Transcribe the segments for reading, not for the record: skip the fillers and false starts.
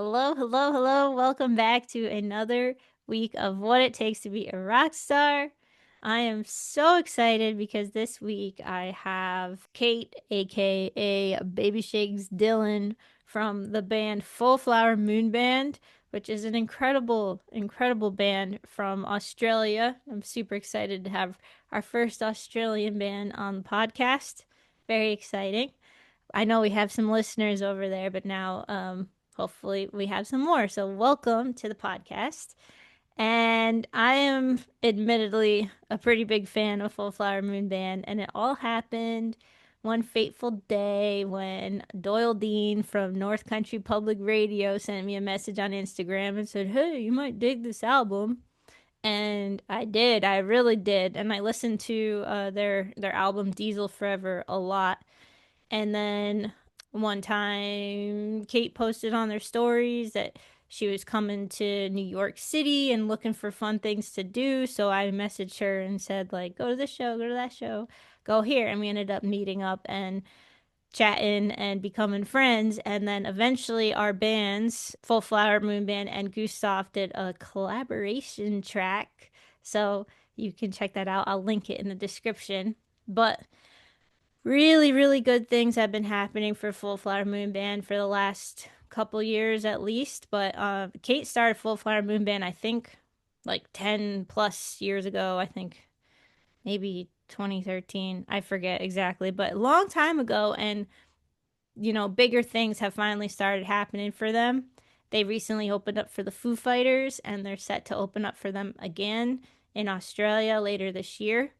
Hello, hello, hello. Welcome back to another week of What It Takes to Be a Rock Star. I am so excited because this week I have Kate, aka Babyshakes Dillon, from the band Full Flower Moon Band, which is an incredible, incredible band from Australia. I'm super excited to have our first Australian band on the podcast. Very exciting. I know we have some listeners over there, but now hopefully we have some more. So welcome to the podcast. And I am admittedly a pretty big fan of Full Flower Moon Band, and it all happened one fateful day when Doyle Dean from North Country Public Radio sent me a message on Instagram and said, "Hey, you might dig this album." And I did. I really did. And I listened to their album Diesel Forever a lot. And then one time, Kate posted on their stories that she was coming to New York City and looking for fun things to do. So I messaged her and said, like, go to this show, go to that show, go here. And we ended up meeting up and chatting and becoming friends. And then eventually, our bands, Full Flower Moon Band and Gustaf, did a collaboration track. So you can check that out. I'll link it in the description. But really, really good things have been happening for Full Flower Moon Band for the last couple years at least. But Kate started Full Flower Moon Band, I think, like 10 plus years ago. I think maybe 2013. I forget exactly, but a long time ago. And, bigger things have finally started happening for them. They recently opened up for the Foo Fighters, and they're set to open up for them again in Australia later this year,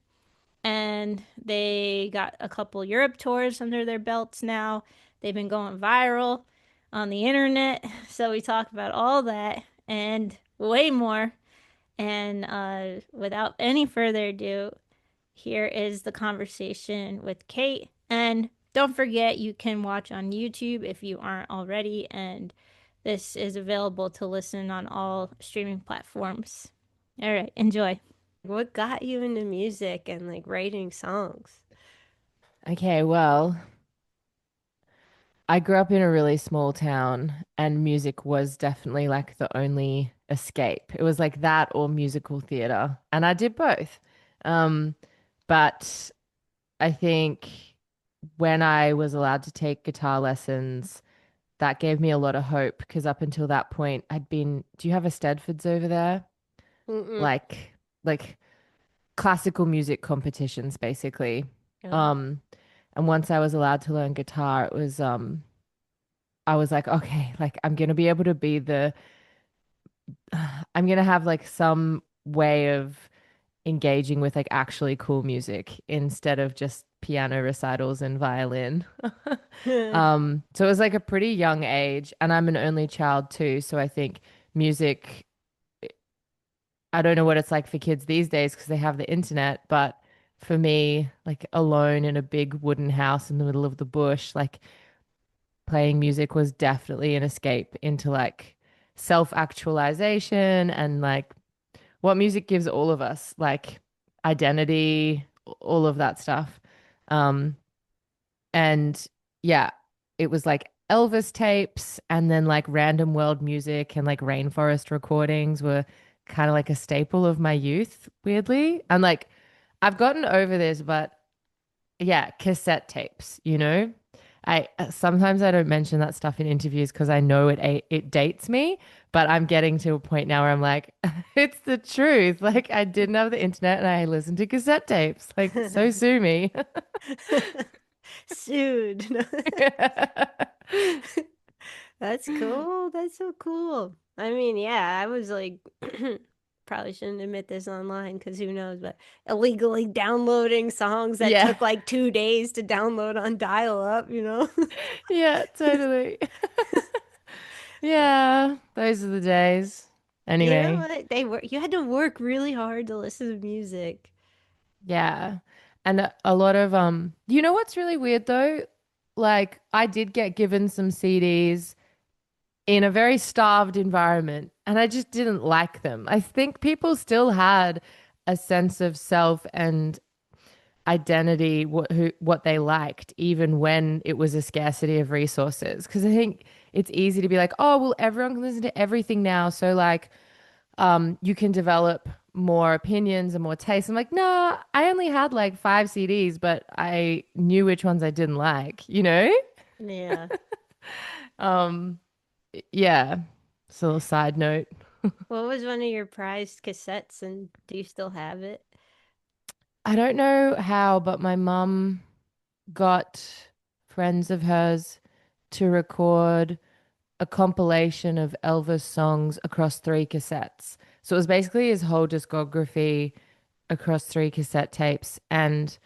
and they got a couple Europe tours under their belts now. They've been going viral on the internet. So we talk about all that and way more. And without any further ado, here is the conversation with Kate. And don't forget, you can watch on YouTube if you aren't already. And this is available to listen on all streaming platforms. All right, enjoy. What got you into music and like writing songs? Okay, well, I grew up in a really small town and music was definitely like the only escape. It was like that or musical theater, and I did both. Um, but I think when I was allowed to take guitar lessons, that gave me a lot of hope because up until that point, do you have a Stedfords over there? Mm-mm. Like like classical music competitions basically. Oh. Um, and once I was allowed to learn guitar, I was like, okay, like I'm gonna be able to be I'm gonna have like some way of engaging with like actually cool music instead of just piano recitals and violin. So it was like a pretty young age, and I'm an only child too, so I think music, I don't know what it's like for kids these days because they have the internet, but for me, like alone in a big wooden house in the middle of the bush, like playing music was definitely an escape into like self-actualization and like what music gives all of us, like identity, all of that stuff. Um, and yeah, it was like Elvis tapes and then like random world music and like rainforest recordings were kind of like a staple of my youth, weirdly. And like I've gotten over this, but yeah, cassette tapes, you know? I sometimes I don't mention that stuff in interviews because I know it dates me, but I'm getting to a point now where I'm like, it's the truth. Like I didn't have the internet and I listened to cassette tapes. Like so sue me. Sued. That's cool. That's so cool. I mean, yeah, I was like, probably shouldn't admit this online because who knows, but illegally downloading songs that Yeah. took like 2 days to download on dial-up. Yeah, totally. Yeah, those are the days. You know Anyway, what? You had to work really hard to listen to music. yeah. And a lot of you know what's really weird though? Like I did get given some CDs in a very starved environment and I just didn't like them. I think people still had a sense of self and identity, what they liked, even when it was a scarcity of resources. Because I think it's easy to be like, oh, well, everyone can listen to everything now, so like, you can develop more opinions and more taste. I'm like, nah, I only had like 5 CDs, but I knew which ones I didn't like, you know? Yeah. Um, yeah. So a side note. What was one of your prized cassettes, and do you still have it? I don't know how, but my mum got friends of hers to record a compilation of Elvis songs across 3 cassettes. So it was basically his whole discography across 3 cassette tapes. And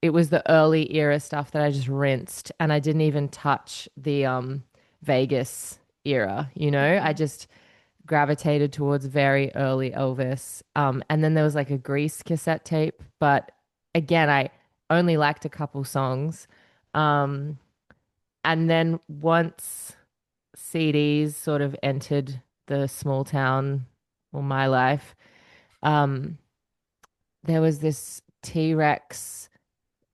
it was the early era stuff that I just rinsed. And I didn't even touch the Vegas era, you know? I Mhm. just gravitated towards very early Elvis. And then there was like a Grease cassette tape, but again, I only liked a couple songs. Um, and then once CDs sort of entered the small town or my life, um, there was this T-Rex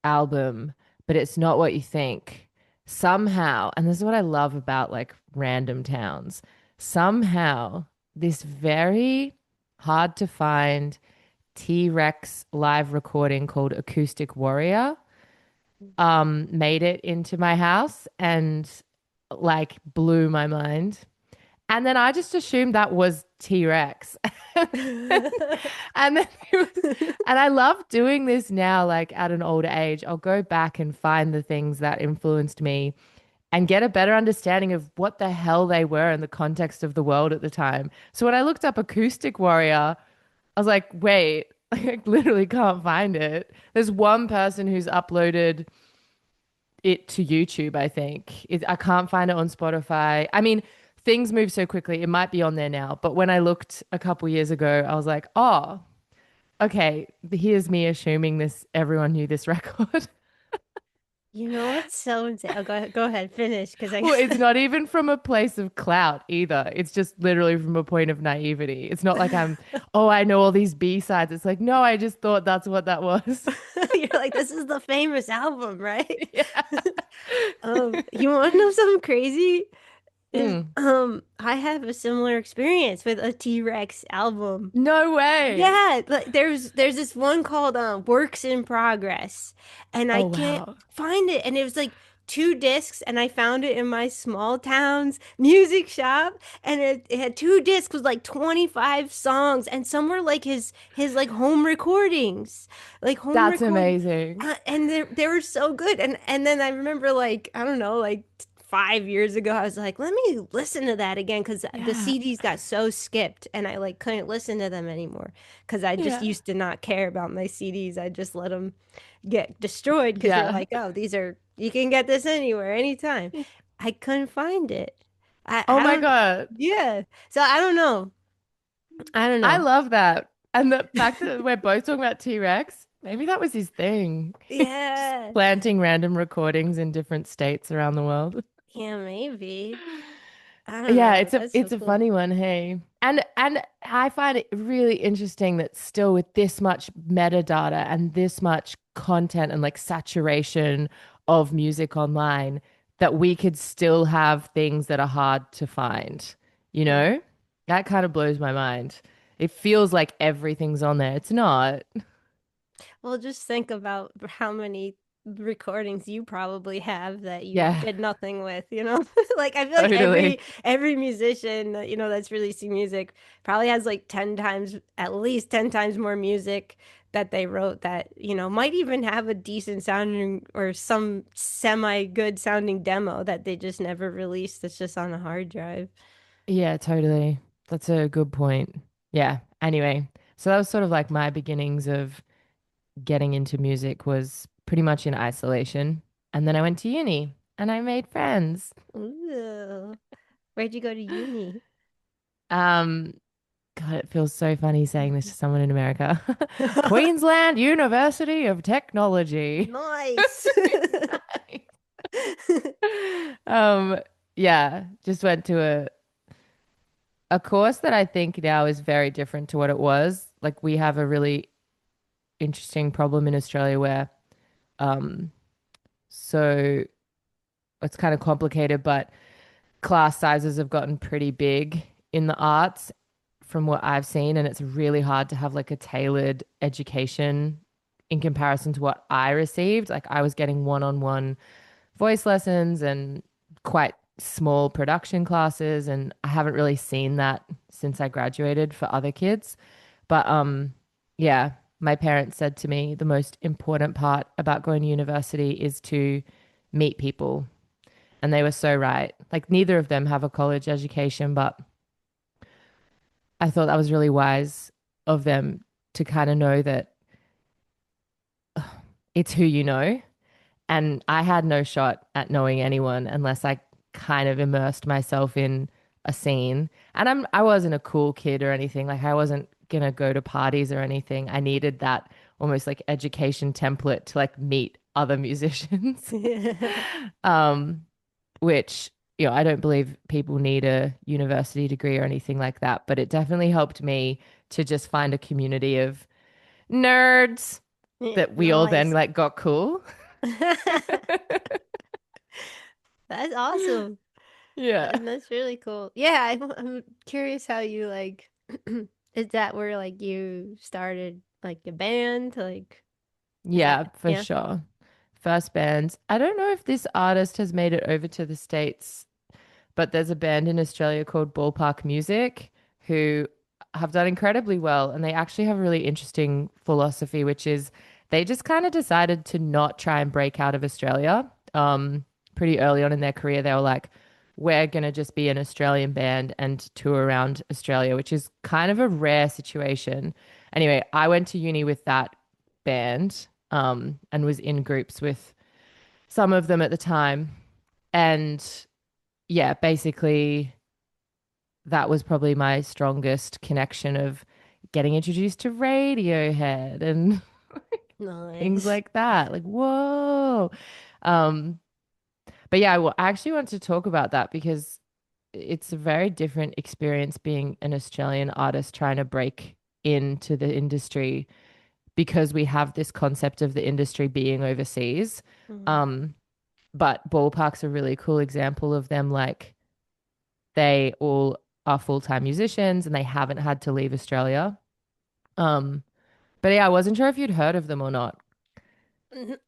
album, but it's not what you think. Somehow, and this is what I love about like random towns, somehow this very hard to find T-Rex live recording called Acoustic Warrior made it into my house and like blew my mind. And then I just assumed that was T-Rex. And then it was, and I love doing this now, like at an older age. I'll go back and find the things that influenced me and get a better understanding of what the hell they were in the context of the world at the time. So when I looked up Acoustic Warrior, I was like, wait, I literally can't find it. There's one person who's uploaded it to YouTube, I think. I can't find it on Spotify. I mean, things move so quickly. It might be on there now. But when I looked a couple years ago, I was like, oh, okay, here's me assuming this everyone knew this record. You know what's so insane? Oh, go ahead, finish, because I Well, it's not even from a place of clout either. It's just literally from a point of naivety. It's not like oh, I know all these B-sides. It's like, no, I just thought that's what that was. you're like, this is the famous album, right? Yeah. You want to know something crazy? Is Mm. I have a similar experience with a T-Rex album. No way. Yeah, like there's this one called Works in Progress, and I Oh, can't wow. find it. And it was like 2 discs, and I found it in my small town's music shop, and it had 2 discs with like 25 songs, and some were like his like home recordings, like home That's record, amazing. and they were so good. And then I remember like I don't know like 5 years ago, I was like, let me listen to that again because the Yeah. CDs got so skipped and I like couldn't listen to them anymore because I just Yeah. used to not care about my CDs. I just let them get destroyed because you're Yeah. like, oh, these are you can get this anywhere, anytime. I couldn't find it. Oh I my don't God. yeah. So I don't know. I don't I know. love that. And the fact that we're both talking about T-Rex, maybe that was his thing. Just Yeah. planting random recordings in different states around the world. Yeah, maybe. I don't Yeah, know. That's so it's a cool. funny one, hey. And I find it really interesting that still with this much metadata and this much content and like saturation of music online, that we could still have things that are hard to find, you Mm. know? That kind of blows my mind. It feels like everything's on there. It's not. Well, just think about how many recordings you probably have that you Yeah, did nothing with, you know? Like I feel like totally. every musician, you know, that's releasing music probably has like 10 times, at least 10 times more music that they wrote that, you know, might even have a decent sounding or some semi good sounding demo that they just never released. That's just on a hard drive. Yeah, totally. That's a good point. Yeah. Anyway, so that was sort of like my beginnings of getting into music was pretty much in isolation. And then I went to uni and I made friends. Ooh. Where'd you go to uni? Um, God, it feels so funny saying this to someone in America. Queensland University of Technology. Nice. Um, yeah, just went to a course that I think now is very different to what it was. Like we have a really interesting problem in Australia where Um, so it's kind of complicated, but class sizes have gotten pretty big in the arts from what I've seen, and it's really hard to have like a tailored education in comparison to what I received. Like I was getting one-on-one voice lessons and quite small production classes, and I haven't really seen that since I graduated for other kids. But yeah, my parents said to me the most important part about going to university is to meet people. And they were so right. Like neither of them have a college education, but I thought that was really wise of them to kind of know that it's who you know. And I had no shot at knowing anyone unless I kind of immersed myself in a scene. And I wasn't a cool kid or anything. Like I wasn't gonna go to parties or anything. I needed that almost like education template to like meet other musicians. Um, which, I don't believe people need a university degree or anything like that, but it definitely helped me to just find a community of nerds Yeah, that we all then nice. like got cool. That's awesome. Yeah. And that's really cool. Yeah, I'm curious how you like is that where like you started like a band? Like is that Yeah, for yeah? sure. First bands. I don't know if this artist has made it over to the States, but there's a band in Australia called Ballpark Music who have done incredibly well. And they actually have a really interesting philosophy, which is they just kind of decided to not try and break out of Australia. Pretty early on in their career, they were like, we're going to just be an Australian band and tour around Australia, which is kind of a rare situation. Anyway, I went to uni with that band and was in groups with some of them at the time. And yeah, basically that was probably my strongest connection of getting introduced to Radiohead and things Nice. like that. Like, whoa. Um, but yeah, I actually want to talk about that because it's a very different experience being an Australian artist trying to break into the industry because we have this concept of the industry being overseas. Mhm. Um, but Ballpark's a really cool example of them like they all are full-time musicians and they haven't had to leave Australia. Um, but yeah, I wasn't sure if you'd heard of them or not.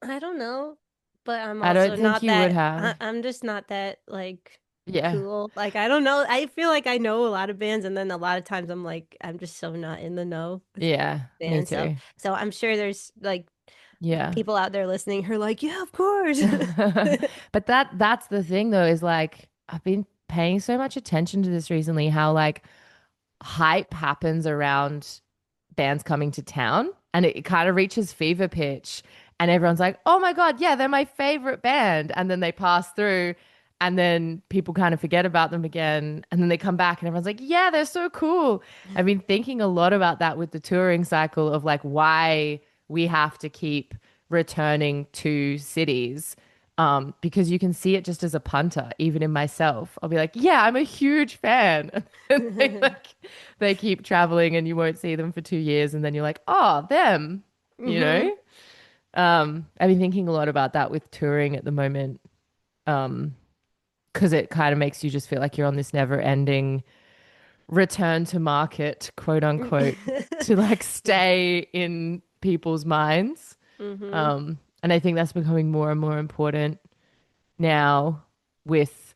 I don't know, but I'm I also don't think not you would that have. I'm just not that like Yeah. cool. Like I don't know. I feel like I know a lot of bands and then a lot of times I'm like I'm just so not in the know with Yeah, me band stuff. too. So I'm sure there's like Yeah. people out there listening who are like, yeah, of course. But that's the thing though, is like I've been paying so much attention to this recently, how like hype happens around bands coming to town and it kind of reaches fever pitch and everyone's like, oh my God, yeah, they're my favorite band. And then they pass through and then people kind of forget about them again. And then they come back and everyone's like, yeah, they're so cool. I've been thinking a lot about that with the touring cycle of like why we have to keep returning to cities. Because you can see it just as a punter, even in myself. I'll be like, yeah, I'm a huge fan. And they keep traveling and you won't see them for 2 years. And then you're like, oh, them, you Hmm. know? I've been thinking a lot about that with touring at the moment. Because it kind of makes you just feel like you're on this never ending return to market, quote unquote, to like stay in people's minds. Hmm. And I think that's becoming more and more important now with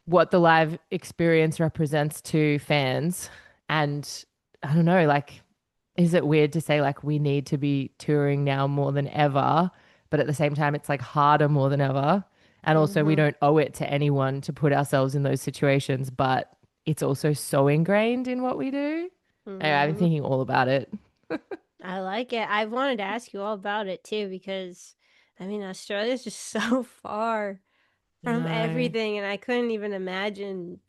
what the live experience represents to fans. And I don't know, like, is it weird to say like we need to be touring now more than ever? But at the same time, it's like harder more than ever. And also, we Hmm. don't owe it to anyone to put ourselves in those situations, but it's also so ingrained in what we do. Anyway, I've been Hmm. thinking all about it. I like it. I wanted to ask you all about it too because I mean Australia's just so far I from know. everything and I couldn't even imagine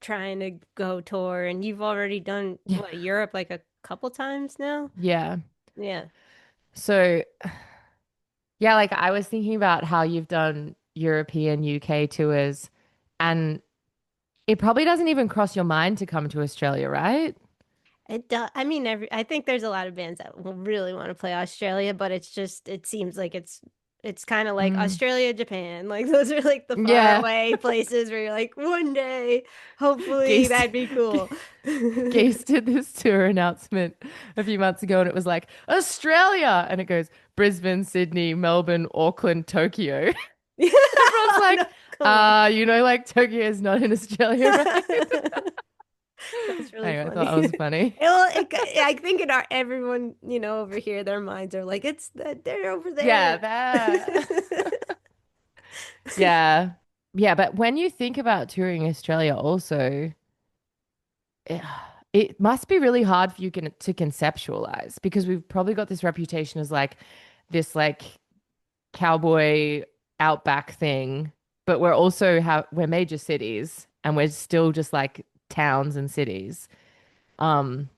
trying to go tour and you've already done Yeah. what Europe like a couple times now? Yeah. Yeah. So, yeah, like I was thinking about how you've done European UK tours, and it probably doesn't even cross your mind to come to Australia, right? It does. I mean, I think there's a lot of bands that will really want to play Australia, but it's just it seems like it's kind of like Mm. Australia, Japan. Like those are like the far Yeah. away places where you're like, one day, hopefully Geese, that'd be cool. Geese did this tour announcement a few months ago, and it was like Australia, and it goes Brisbane, Sydney, Melbourne, Auckland, Tokyo. Everyone's No, like, come on. like Tokyo is not in Australia, right? That's really Anyway, I thought that funny. was funny. I think in our everyone, over here, their minds are like, it's that they're over Yeah, there. that. Yeah. Yeah, but when you think about touring Australia also, it, it must be really hard for you to conceptualize because we've probably got this reputation as like this like cowboy outback thing, but we're major cities and we're still just like towns and cities. Um,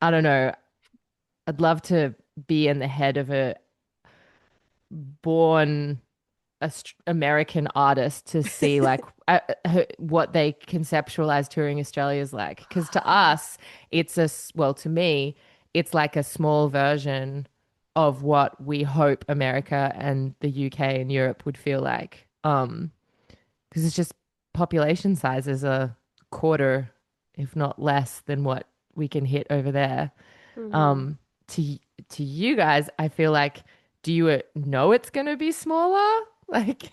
I don't know. I'd love to be in the head of a born American artist to see like what they conceptualize touring Australia is like. Because to us, to me, it's like a small version of what we hope America and the UK and Europe would feel like. Because it's just population size is a quarter, if not less, than what we can hit over there. Hmm. Um, to you guys, I feel like, do you know it's gonna be smaller? Like,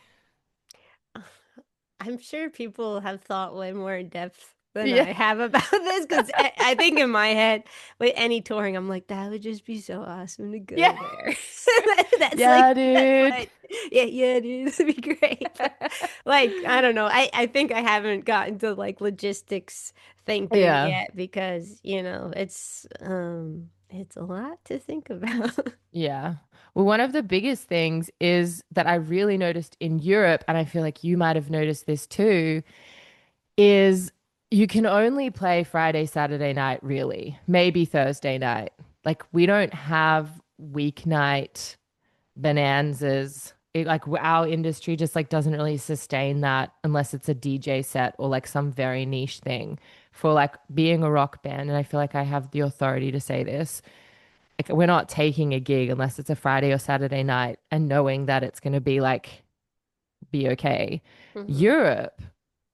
I'm sure people have thought way more in depth than yeah, I have about this because I think in my head, with any touring, I'm like, that would just be so awesome to go there. yes, That's yeah, that's dude. what, yeah, yeah, dude, this would be great. But like, I don't know. I think I haven't gotten to like logistics thinking Yeah, yet because, it's a lot to think about. yeah. Well, one of the biggest things is that I really noticed in Europe, and I feel like you might have noticed this too, is you can only play Friday, Saturday night, really, maybe Thursday night. Like, we don't have weeknight bonanzas. Our industry just like doesn't really sustain that unless it's a DJ set or like some very niche thing for like being a rock band. And I feel like I have the authority to say this. Like we're not taking a gig unless it's a Friday or Saturday night and knowing that it's going to be okay. Hmm. Europe,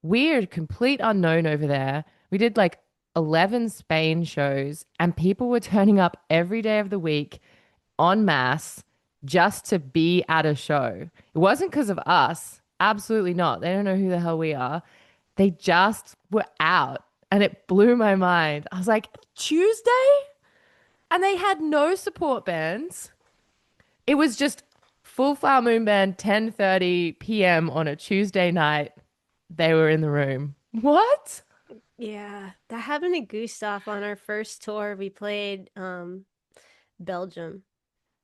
weird, complete unknown over there. We did like 11 Spain shows and people were turning up every day of the week en masse just to be at a show. It wasn't because of us. Absolutely not. They don't know who the hell we are. They just were out and it blew my mind. I was like, Tuesday? And they had no support bands. It was just full Flower Moon Band, 10:30 p.m. on a Tuesday night. They were in the room. What? Yeah, that happened to Gustaf on our first tour. We played Belgium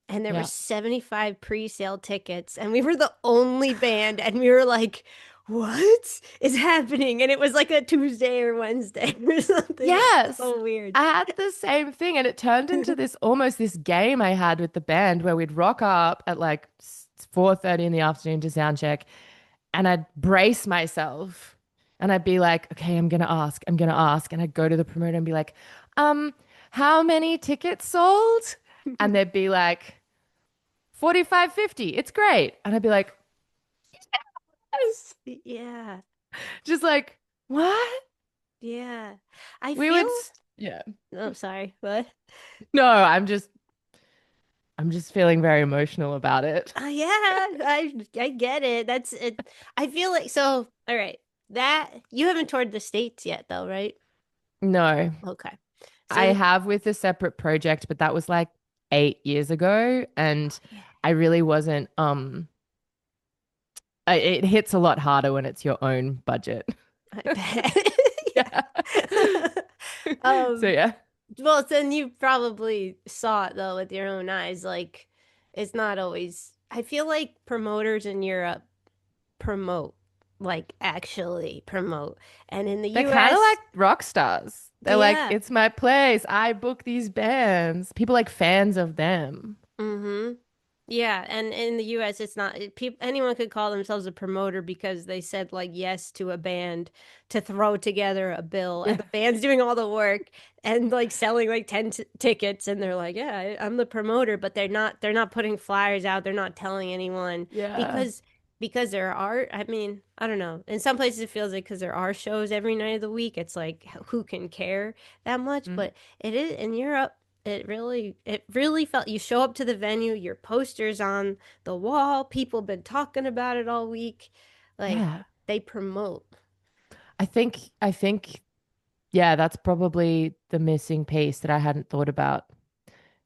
and there were Yeah. 75 pre-sale tickets and we were the only band and we were like, what is happening? And it was like a Tuesday or Wednesday or something. It was Yes. so weird. I had the same thing and it turned into this almost this game I had with the band where we'd rock up at like 4:30 in the afternoon to sound check and I'd brace myself and I'd be like, okay, I'm gonna ask. And I'd go to the promoter and be like, um, how many tickets sold? And they'd be like, 45, 50. It's great. And I'd be like, yes. Yeah. Just like, what? Yeah. I We feel, yeah. oh, sorry. What? No, I'm just feeling very emotional about it. Yeah, I get it. That's it. I feel like so. All right, that you haven't toured the States yet, though, right? No, Okay. I So, have with a separate project, but that was like 8 years ago, and yeah, I really wasn't. It hits a lot harder when it's your own budget. I bet. Yeah. Yeah. So Um, yeah. well, then you probably saw it though with your own eyes. Like, it's not always. I feel like promoters in Europe promote, like actually promote, and in the They're kind of US, like rock stars. They're like, yeah. it's my place. I book these bands. People like fans of them. Mm-hmm. Yeah, and in the US it's not anyone could call themselves a promoter because they said like yes to a band to throw together a bill Yeah. and the band's doing all the work and like selling like 10 tickets and they're like, "Yeah, I'm the promoter," but they're not putting flyers out, they're not telling anyone Yeah. because there are, I mean, I don't know. In some places it feels like because there are shows every night of the week, it's like who can care that much, Mm. but it is in Europe. It really felt you show up to the venue, your posters on the wall, people been talking about it all week. Like Yeah. they promote. I think yeah, that's probably the missing piece that I hadn't thought about.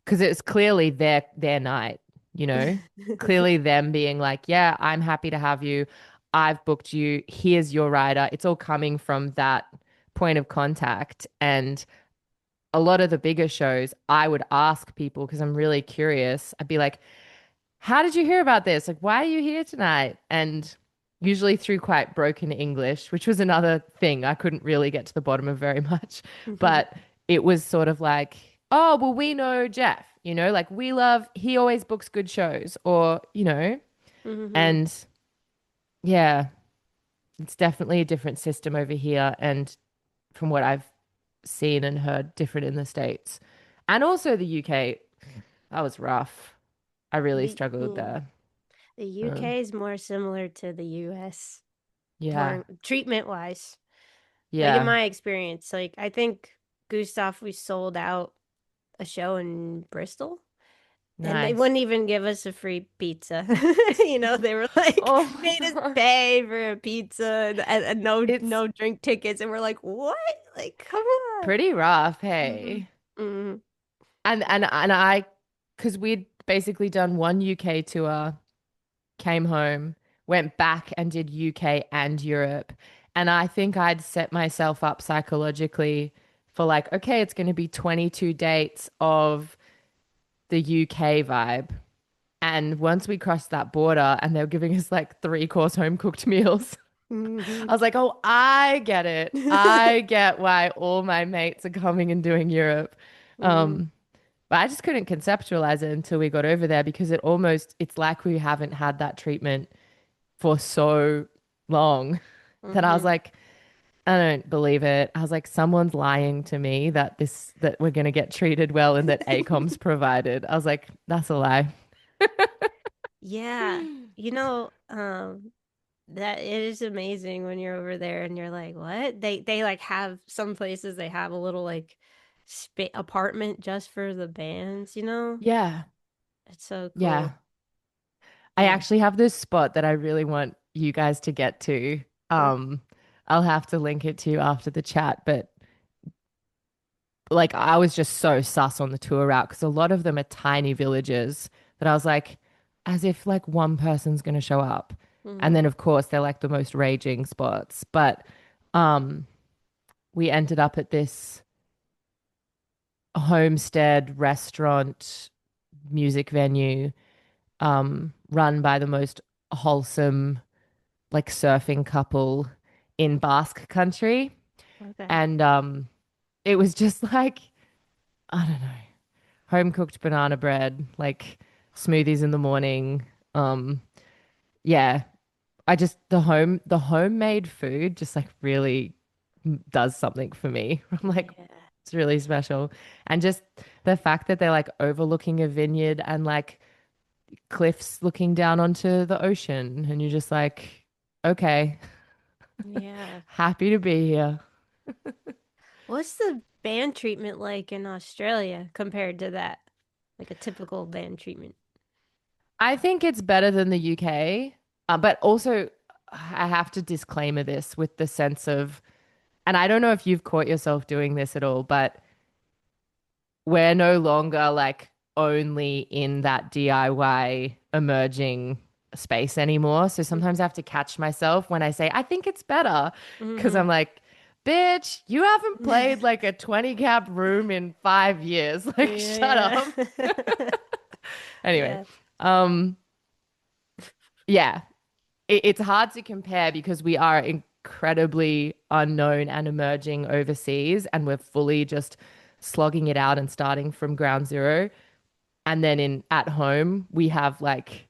Because it's clearly their night, you know? Clearly them being like, yeah, I'm happy to have you. I've booked you. Here's your rider. It's all coming from that point of contact. And a lot of the bigger shows, I would ask people because I'm really curious. I'd be like, how did you hear about this? Like, why are you here tonight? And usually through quite broken English, which was another thing I couldn't really get to the bottom of very much. But it was sort of like, oh, well, we know Jeff, like he always books good shows, Hmm. and yeah, it's definitely a different system over here. And from what I've seen and heard, different in the States and also the UK. That was rough. I really The struggled yeah, there. the Uh, UK is more similar to the US, yeah. more treatment wise. Like in Yeah. my experience, like I think Gustaf we sold out a show in Bristol. And they Nice. wouldn't even give us a free pizza. They were like, Oh my made us God. pay for a pizza and no It's no drink tickets. And we're like, what? Like, come on. pretty rough, Hmm. hey. Hmm. And I, because we'd basically done one UK tour, came home, went back and did UK and Europe. And I think I'd set myself up psychologically for like, okay, it's going to be 22 dates of the UK vibe. And once we crossed that border and they were giving us like three-course home cooked meals, Hmm. I was like, oh, I get it. I get why all my mates are coming and doing Europe. Hmm. Um, but I just couldn't conceptualize it until we got over there because it's like we haven't had that treatment for so long that I was Hmm. like, I don't believe it. I was like, someone's lying to me that we're gonna get treated well and that ACOM's provided. I was like, that's a lie. Yeah. You know, that it is amazing when you're over there and you're like, what? They like have some places they have a little like apartment just for the bands. Yeah, It's so cool. yeah. I Yeah. actually have this spot that I really want you guys to get to. Uh, Um, I'll have to link it to you after the chat, but like I was just so sus on the tour route because a lot of them are tiny villages that I was like, as if like one person's gonna show up. And mhm. then of course they're like the most raging spots. But um we ended up at this homestead restaurant music venue run by the most wholesome like surfing couple in Basque country. Okay. And it was just like, I don't know, home cooked banana bread, like smoothies in the morning. Um, yeah, the homemade food just like really does something for me. I'm like, Yeah. it's really special. And just the fact that they're like overlooking a vineyard and like cliffs looking down onto the ocean, and you're just like, okay, Yeah. happy to be here. What's the band treatment like in Australia compared to that? Like a typical band treatment. I think it's better than the UK, but also I have to disclaimer this with the sense of, and I don't know if you've caught yourself doing this at all, but we're no longer like only in that DIY emerging space anymore. So sometimes I have to catch myself when I say, I think it's better, because Mm-hmm. I'm like, bitch, you haven't played like a 20 cap room in 5 years. Like, shut Yeah. up. Anyway, Yeah. um, yeah, it's hard to compare because we are incredibly unknown and emerging overseas, and we're fully just slogging it out and starting from ground zero. And then in at home, we have like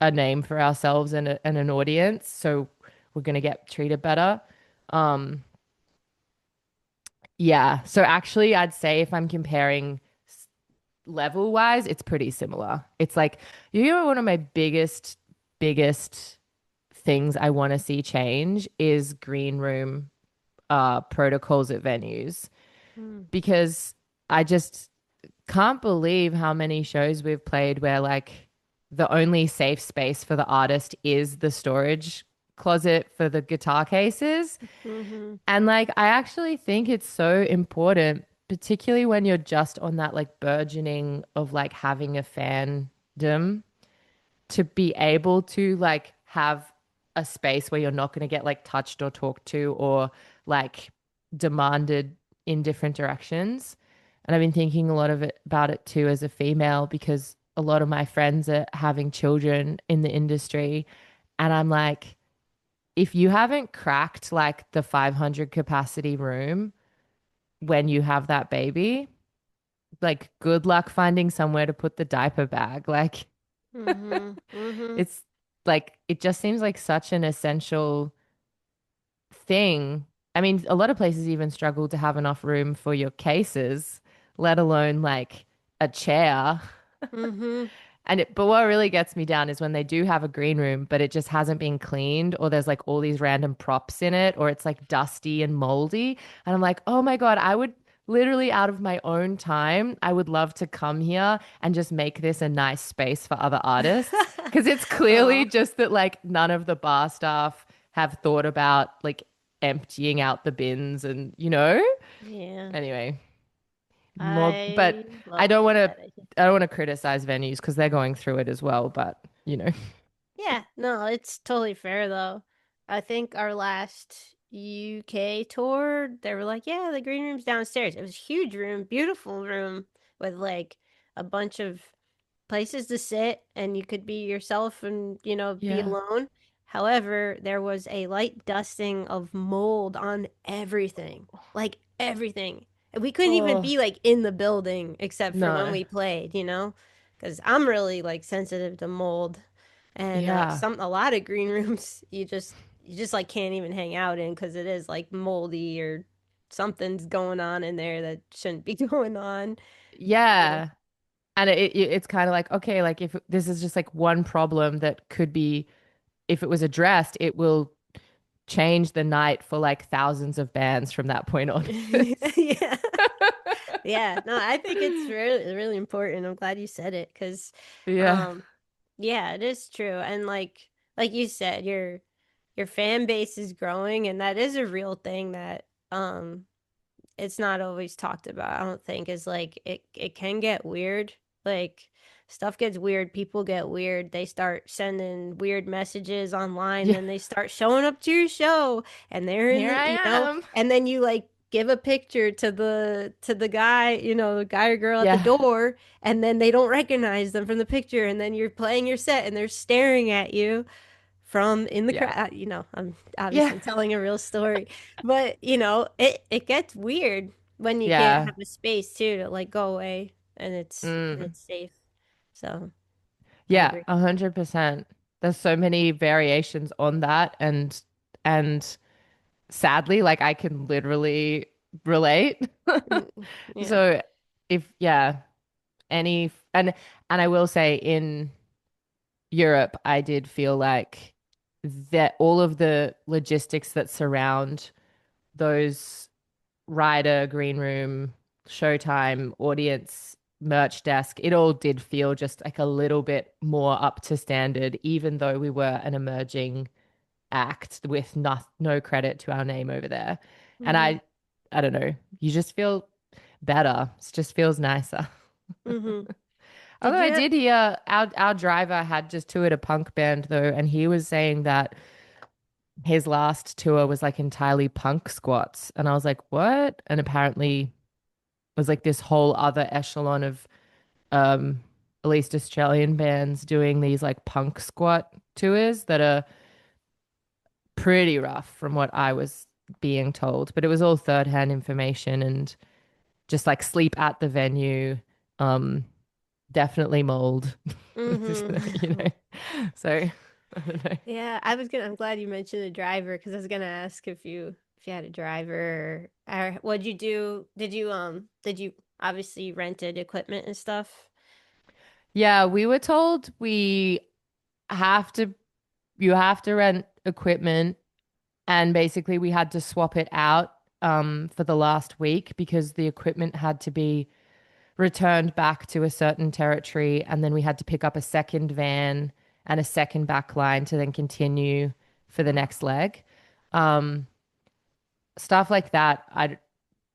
a name for ourselves and an audience. So we're gonna get treated better. Um, yeah. So actually, I'd say if I'm comparing level wise, it's pretty similar. It's like, you know, one of my biggest things I want to see change is green room protocols at venues, Mm. because I just can't believe how many shows we've played where like the only safe space for the artist is the storage closet for the guitar cases. Hmm. And like I actually think it's so important, particularly when you're just on that like burgeoning of like having a fandom, to be able to like have a space where you're not going to get like touched or talked to or like demanded in different directions. And I've been thinking a lot of it about it too as a female, because a lot of my friends are having children in the industry. And I'm like, if you haven't cracked like the 500 capacity room when you have that baby, like good luck finding somewhere to put the diaper bag. Like, Hmm. Hmm. it's like it just seems like such an essential thing. I mean, a lot of places even struggle to have enough room for your cases, let alone like a chair. Hmm. But what really gets me down is when they do have a green room, but it just hasn't been cleaned, or there's like all these random props in it, or it's like dusty and moldy. And I'm like, oh my God, I would literally out of my own time, I would love to come here and just make this a nice space for other artists. Because it's clearly Oh, just that like none of the bar staff have thought about like emptying out the bins and, you know? yeah. Anyway. More, I but I love don't want to. that idea. I don't want to criticize venues because they're going through it as well. But you know, Yeah, no, it's totally fair though. I think our last UK tour, they were like, yeah, the green room's downstairs. It was a huge room, beautiful room with like a bunch of places to sit and you could be yourself and, be yeah. alone. However, there was a light dusting of mold on everything. Like everything. And we couldn't even Oh be like in the building except for when no. we played. Cuz I'm really like sensitive to mold. And Yeah. some a lot of green rooms you just like can't even hang out in cuz it is like moldy or something's going on in there that shouldn't be going on. Yeah. Yeah. And it's kind of like, okay, like if this is just like one problem that could be, if it was addressed, it will change the night for like thousands of bands from that point on. Yeah. Yeah, no, I think it's really really important. I'm glad you said it because, Yeah. um, yeah, it is true. And like you said, your fan base is growing, and that is a real thing that it's not always talked about. I don't think is like it can get weird. Like stuff gets weird, people get weird. They start sending weird messages online, Yeah. then they start showing up to your show and they're in Here the, I am. and then you like give a picture to the guy, the guy or girl at the Yeah. door, and then they don't recognize them from the picture, and then you're playing your set and they're staring at you from in the Yeah. crowd. I'm Yeah. obviously telling a real story, but it gets weird when you can't Yeah. have a space too to like go away and Mm. it's safe. So I Yeah, agree. 100%. There's so many variations on that, and sadly, like I can literally relate. Mm. Yeah. So if yeah, any and I will say in Europe, I did feel like that all of the logistics that surround those rider, green room, showtime, audience, merch desk, it all did feel just like a little bit more up to standard, even though we were an emerging act with no credit to our name over there. And Hmm. I don't know, you just feel better. It just feels nicer. Hmm. Although Did I you? did hear our driver had just toured a punk band though, and he was saying that his last tour was like entirely punk squats. And I was like, what? And apparently was like this whole other echelon of um at least Australian bands doing these like punk squat tours that are pretty rough from what I was being told. But it was all third hand information, and just like sleep at the venue. Um definitely mold. You Mm-hmm. know. So I don't know. Yeah, I'm glad you mentioned a driver because I was gonna ask if you had a driver or what'd you do? Did you obviously rented equipment and stuff? Yeah, we were told we have to you have to rent equipment, and basically we had to swap it out for the last week because the equipment had to be returned back to a certain territory, and then we had to pick up a second van and a second back line to then continue for the next leg. Um, Stuff like that. I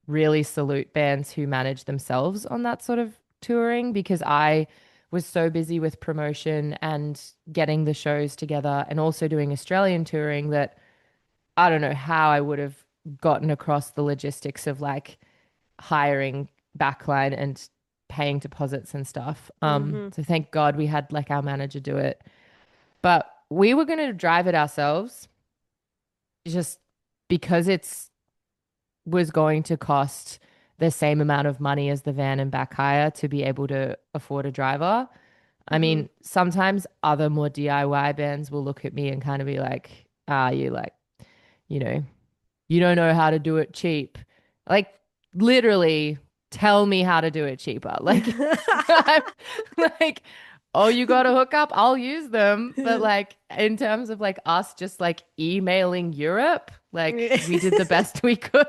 really salute bands who manage themselves on that sort of touring because I was so busy with promotion and getting the shows together and also doing Australian touring that I don't know how I would have gotten across the logistics of like hiring backline and paying deposits and stuff. Mm-hmm. So thank God we had like our manager do it. But we were going to drive it ourselves just because it's was going to cost the same amount of money as the van and back hire to be able to afford a driver. I Mm-hmm. mean, sometimes other more DIY bands will look at me and kind of be like, ah, you like, you know, you don't know how to do it cheap. Like, literally, tell me how to do it cheaper. Like, I'm like, oh, you got a hookup? I'll use them. But like, in terms of like us just like emailing Europe, like, we did the best we could.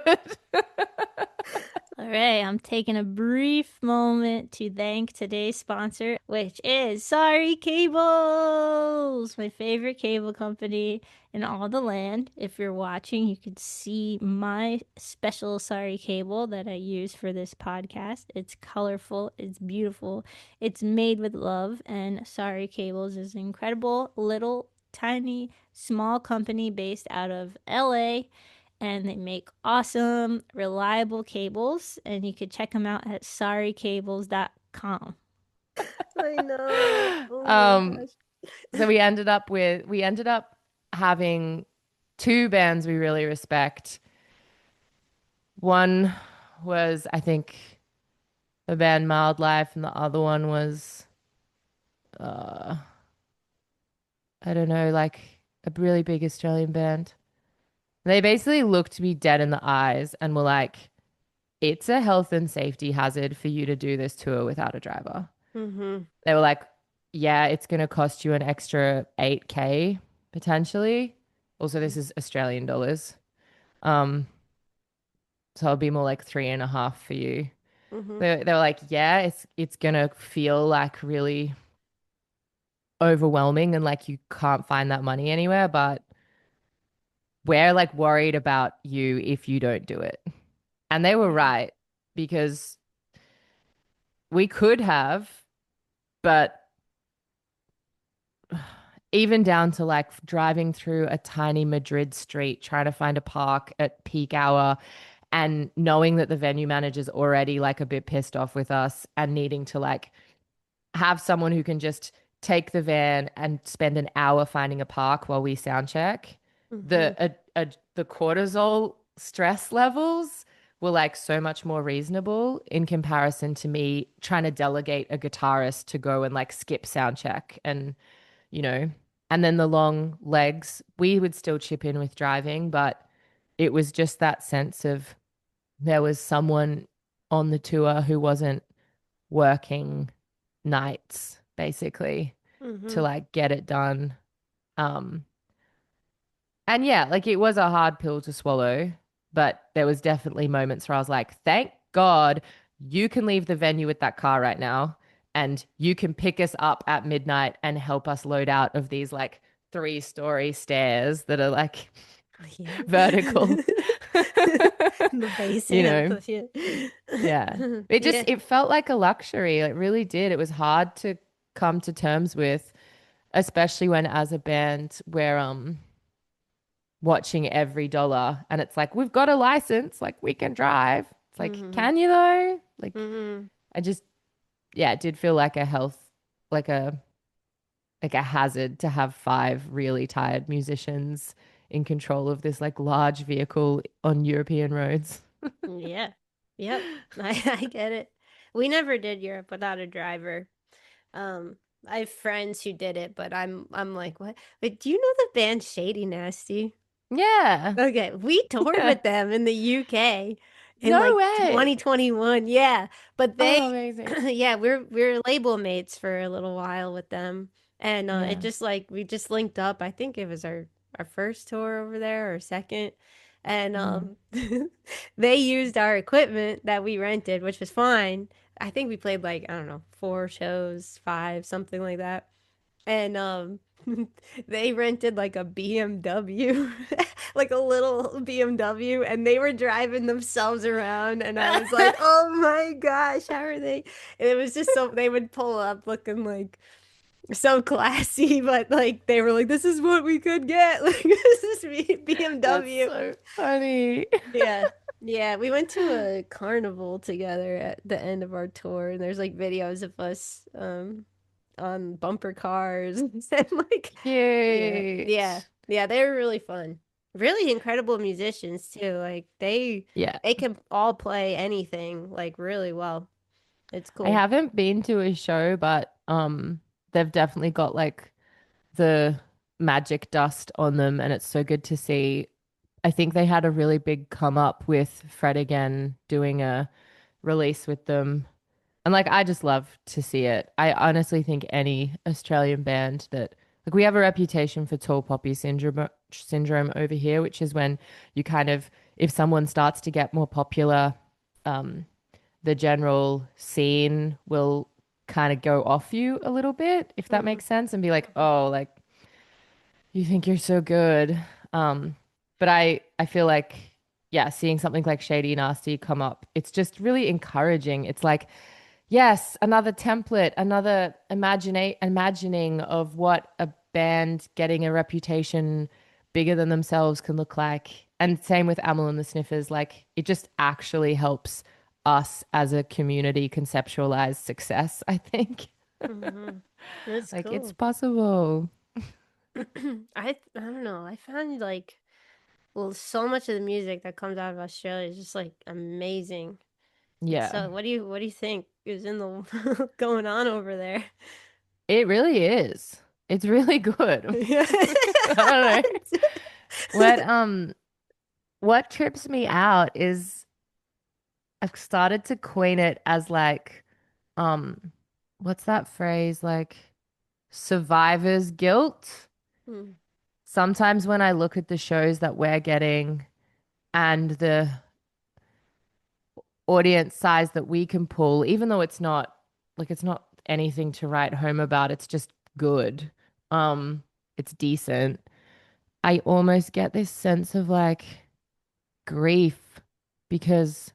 All right, I'm taking a brief moment to thank today's sponsor, which is Sorry Cables, my favorite cable company in all the land. If you're watching, you can see my special Sorry cable that I use for this podcast. It's colorful, it's beautiful, it's made with love, and Sorry Cables is an incredible little tiny small company based out of LA, and they make awesome, reliable cables. And you could check them out at sorrycables.com. I know. Oh my Um, gosh. so we ended up having two bands we really respect. One was, I think, the band Mild Life, and the other one was, uh, I don't know, like a really big Australian band. They basically looked me dead in the eyes and were like, it's a health and safety hazard for you to do this tour without a driver. Mm-hmm. They were like, yeah, it's going to cost you an extra 8K potentially. Also, this is Australian dollars. Um, so it'll be more like three and a half for you. Mm-hmm. They were like, yeah, it's gonna feel like really overwhelming and like you can't find that money anywhere, but we're like worried about you if you don't do it. And they were Yeah. right because we could have, but even down to like driving through a tiny Madrid street trying to find a park at peak hour and knowing that the venue manager's already like a bit pissed off with us and needing to like have someone who can just take the van and spend an hour finding a park while we sound check. Mm-hmm. The cortisol stress levels were like so much more reasonable in comparison to me trying to delegate a guitarist to go and like skip sound check and you know and then the long legs we would still chip in with driving, but it was just that sense of there was someone on the tour who wasn't working nights basically Mm-hmm. to like get it done. Um, and yeah, like it was a hard pill to swallow, but there was definitely moments where I was like, thank God you can leave the venue with that car right now and you can pick us up at midnight and help us load out of these like 3-story stairs that are like Yeah. vertical. The You basement. know, Yeah. yeah. It just Yeah. it felt like a luxury. It really did. It was hard to come to terms with, especially when as a band we're watching every dollar and it's like we've got a license, like we can drive. It's like, Mm-hmm. can you though? Like Mm-hmm. I just yeah, it did feel like a health like a like a hazard to have five really tired musicians in control of this like large vehicle on European roads. Yeah. Yep. I get it. We never did Europe without a driver. Um, I have friends who did it, but I'm like, what? Wait, do you know the band Shady Nasty? Yeah. Okay, we toured Yeah. with them in the UK in No like way. 2021. Yeah, but they, Oh, amazing. yeah, we're label mates for a little while with them, and it Yeah. just like we just linked up. I think it was our first tour over there or second, and Mm. they used our equipment that we rented, which was fine. I think we played like I don't know 4 shows, five, something like that, and they rented like a BMW, like a little BMW, and they were driving themselves around, and I was like, "Oh my gosh, how are they?" And it was just so they would pull up looking like so classy, but like they were like, "This is what we could get." Like this is That's BMW. so funny. Yeah. Yeah, we went to a carnival together at the end of our tour, and there's like videos of us on bumper cars and like yeah, yeah, Cute. yeah, they were really fun. Really incredible musicians too. Like Yeah. they can all play anything like really well. It's I cool. haven't been to a show, but they've definitely got like the magic dust on them, and it's so good to see. I think they had a really big come up with Fred again doing a release with them. And like I just love to see it. I honestly think any Australian band that like we have a reputation for tall poppy syndrome over here, which is when you kind of if someone starts to get more popular, um, the general scene will kind of go off you a little bit, if that Hmm. makes sense, and be like, oh, like you think you're so good. But I feel like yeah, seeing something like Shady Nasty come up, it's just really encouraging. It's like yes, another template, another imagining of what a band getting a reputation bigger than themselves can look like. And same with Amel and the Sniffers, like it just actually helps us as a community conceptualize success, I think. Hmm. That's Like it's cool. possible. I don't know. I found like well so much of the music that comes out of Australia is just like amazing. It's Yeah. so what do you think is in the going on over there? It really is. It's really good. Yeah. I don't know. What what trips me out is I've started to coin it as like um what's that phrase like survivor's guilt. Hmm. Sometimes when I look at the shows that we're getting and the audience size that we can pull, even though it's not anything to write home about, it's just good. It's decent. I almost get this sense of like grief because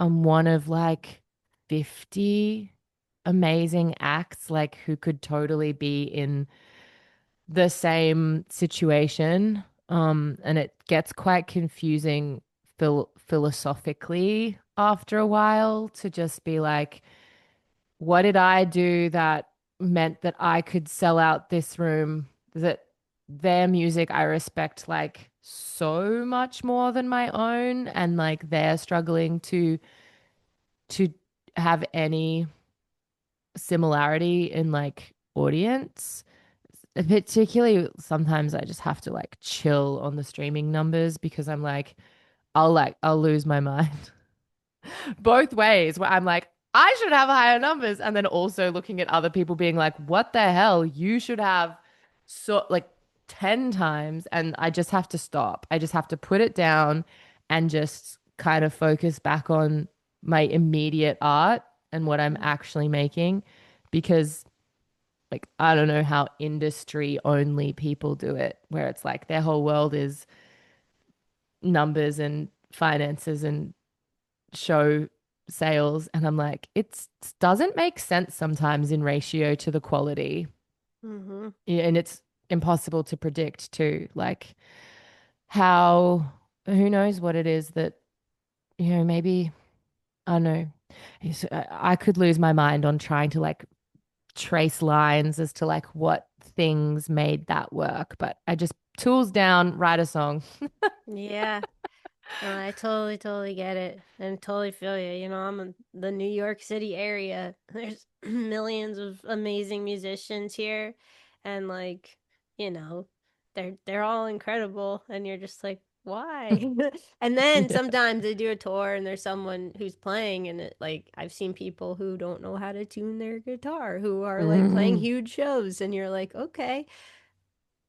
I'm one of like 50 amazing acts like who could totally be in the same situation. And it gets quite confusing philosophically after a while to just be like, what did I do that meant that I could sell out this room? That their music I respect like so much more than my own, and like they're struggling to have any similarity in like audience. Particularly sometimes I just have to like chill on the streaming numbers because I'm like I'll lose my mind both ways where I'm like I should have higher numbers and then also looking at other people being like what the hell you should have so like 10 times and I just have to stop. I just have to put it down and just kind of focus back on my immediate art and what I'm actually making because like I don't know how industry only people do it, where it's like their whole world is numbers and finances and show sales. And I'm like, it doesn't make sense sometimes in ratio to the quality. Mm-hmm. Yeah, and it's impossible to predict too, like how who knows what it is that, maybe I don't know. I could lose my mind on trying to like trace lines as to like what things made that work. But I just tools down, write a song. Yeah. No, I totally, totally get it and totally feel you. You know, I'm in the New York City area. There's millions of amazing musicians here, and like, you know, they're all incredible, and you're just like, why? And then Yeah. sometimes they do a tour and there's someone who's playing, and it like I've seen people who don't know how to tune their guitar who are like playing Mm. huge shows, and you're like, okay,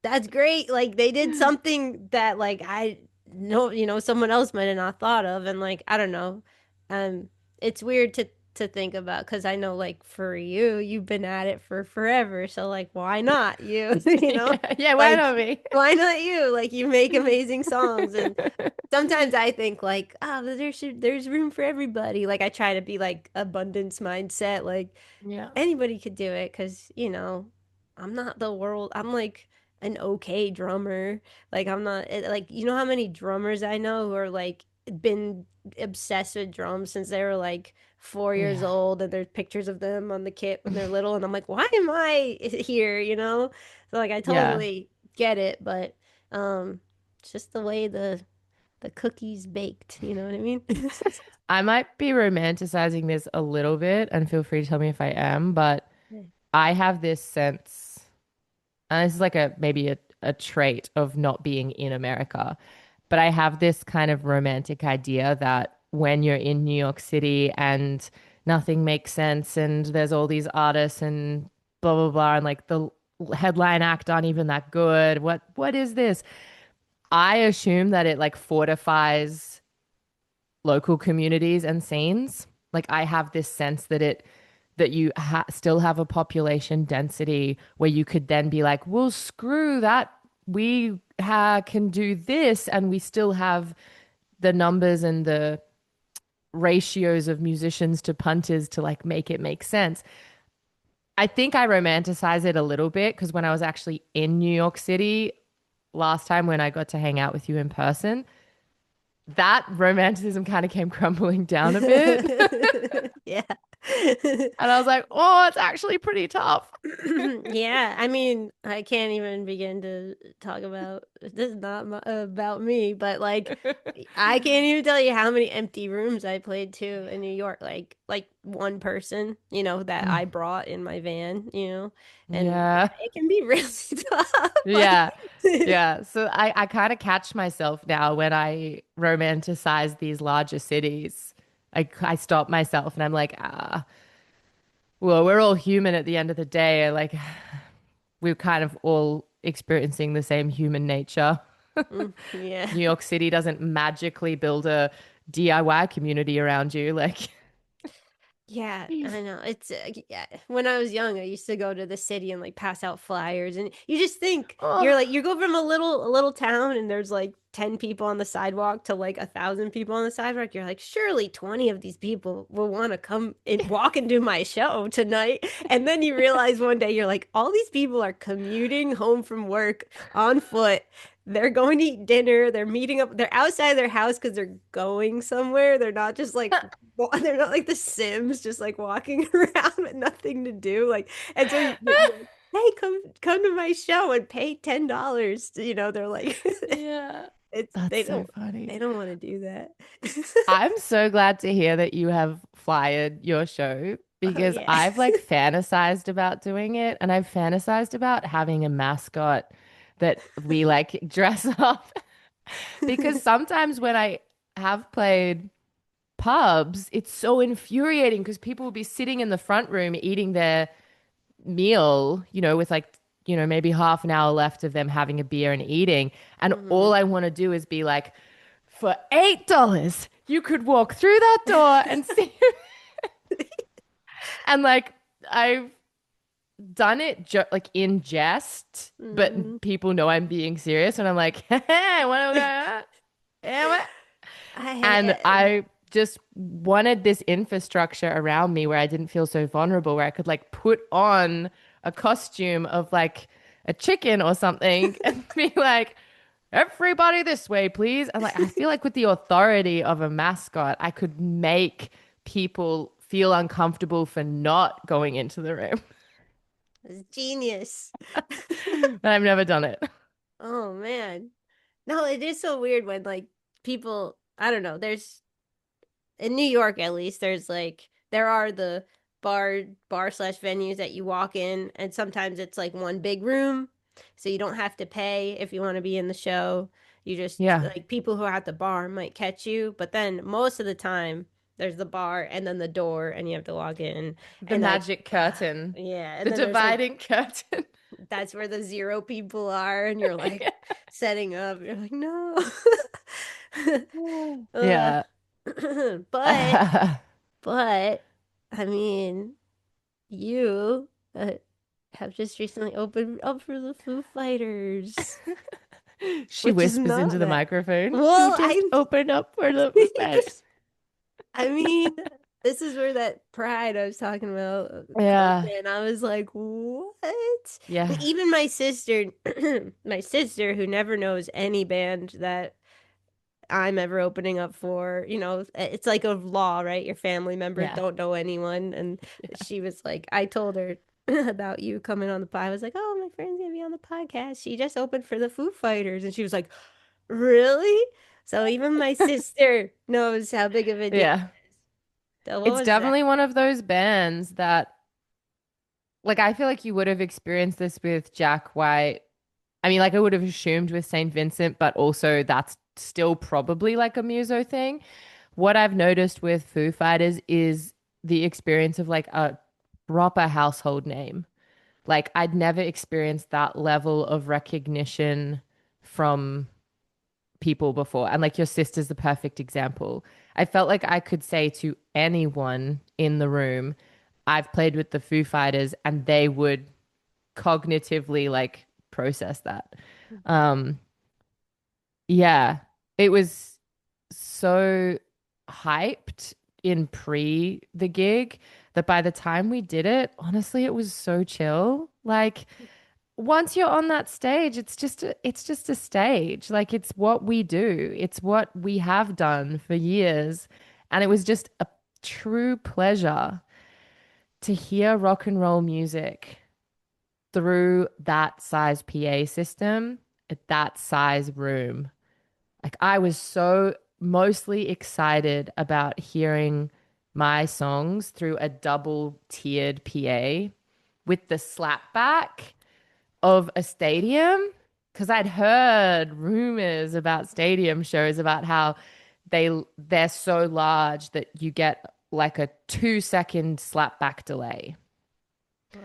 that's great. Like they did something that like I know, you know, someone else might have not thought of, and like I don't know. Um, it's weird to think about because I know like for you, you've been at it for forever. So like, why not you? You know, Yeah, yeah, why like not me? why not you? Like you make amazing songs, and sometimes I think like, oh, there's room for everybody. Like I try to be like abundance mindset, like Yeah. anybody could do it because you know I'm not the world. I'm like an okay drummer. Like I'm not like you know how many drummers I know who are like been obsessed with drums since they were like 4 years Yeah. old, and there's pictures of them on the kit when they're little, and I'm like, why am I here? You know, so like I Yeah. totally get it, but it's just the way the cookie's baked. You know what I mean? I might be romanticizing this a little bit, and feel free to tell me if I am, but I have this sense, and this is like a maybe a trait of not being in America, but I have this kind of romantic idea that when you're in New York City and nothing makes sense and there's all these artists and blah blah blah and like the headline act aren't even that good. What is this? I assume that it like fortifies local communities and scenes. Like I have this sense that that you still have a population density where you could then be like, well, screw that. We can do this, and we still have the numbers and the ratios of musicians to punters to like make it make sense. I think I romanticize it a little bit because when I was actually in New York City last time when I got to hang out with you in person, that romanticism kind of came crumbling down a bit. Yeah. And I was like, oh, it's actually pretty tough. Yeah, I mean, I can't even begin to talk about this is not about me, but like I can't even tell you how many empty rooms I played to in New York, like one person, you know, that I brought in my van, you know. And yeah, Yeah. it can be really tough. Yeah. Like Yeah. So I kind of catch myself now when I romanticize these larger cities. I stop myself and I'm like, well, we're all human at the end of the day. Like, we're kind of all experiencing the same human nature. yeah. New York City doesn't magically build a DIY community around you. Like, Yeah, I know. It's yeah. When I was young, I used to go to the city and like pass out flyers, and you just think you're like oh, you go from a little town and there's like 10 people on the sidewalk to like 1,000 people on the sidewalk. You're like, surely 20 of these people will want to come and walk and do my show tonight. And then you realize one day you're like, all these people are commuting home from work on foot. They're going to eat dinner. They're meeting up. They're outside their house because they're going somewhere. They're not just like they're not like the Sims, just like walking around with nothing to do. Like, and so you're like, hey, come to my show and pay $10. You know, they're like, yeah. it's That's they so don't funny. they don't want to do that. I'm so glad to hear that you have flyered your show Oh because yeah. I've like fantasized about doing it and I've fantasized about having a mascot that we like dress up because sometimes when I have played pubs, it's so infuriating because people will be sitting in the front room eating their meal, with like, maybe half an hour left of them having a beer and eating. And all Mhm. I want to do is be like, for $8, you could walk through that door and see. And like, I've done it like in jest, but Mhm. people know I'm being serious. And I'm like, hey, what am I going to? And I I just wanted this infrastructure around me where I didn't feel so vulnerable, where I could like put on a costume of like a chicken or something and be like, everybody this way, please. And like, I feel like with the authority of a mascot, I could make people feel uncomfortable for not going into the room. it's genius. But I've never done it. Oh man. No, it is so weird when like people I don't know. There's in New York at least, there's like there are the bar slash venues that you walk in, and sometimes it's like one big room, so you don't have to pay if you want to be in the show. You just Yeah. like people who are at the bar might catch you, but then most of the time there's the bar and then the door, and you have to walk in, The and like magic curtain, yeah, and the then there's like dividing curtain. that's where the zero people are, and you're like setting up. You're like no, uh, Yeah. but But I mean, you have just recently opened up for the Foo Fighters, She which is whispers into not the that. microphone. You Well, just open up for the spiders. I mean, this is where that pride I was talking about comes Yeah. in. I was like, what? Like, Yeah. even my sister, my sister, who never knows any band that I'm ever opening up for, it's like a law, right? Your family members Yeah. don't know anyone. And she was like, I told her about you coming on the pod. I was like, oh, my friend's gonna be on the podcast. She just opened for the Foo Fighters. And she was like, really? So even my sister knows how big of a deal. Yeah. So what It's was that? definitely one of those bands that, like, I feel like you would have experienced this with Jack White. I mean, like, I would have assumed with St. Vincent, but also that's still probably like a muso thing. What I've noticed with Foo Fighters is the experience of like a proper household name. Like, I'd never experienced that level of recognition from people before. And like, your sister's the perfect example. I felt like I could say to anyone in the room, I've played with the Foo Fighters, and they would cognitively like process that. Um, yeah, it was so hyped in pre the gig that by the time we did it, honestly, it was so chill. Like, once you're on that stage, it's just a stage. Like, it's what we do. It's what we have done for years. And it was just a true pleasure to hear rock and roll music through that size PA system at that size room. Like, I was so mostly excited about hearing my songs through a double tiered PA with the slapback of a stadium, because I'd heard rumors about stadium shows about how they're so large that you get like a 2 second slapback delay. Wow.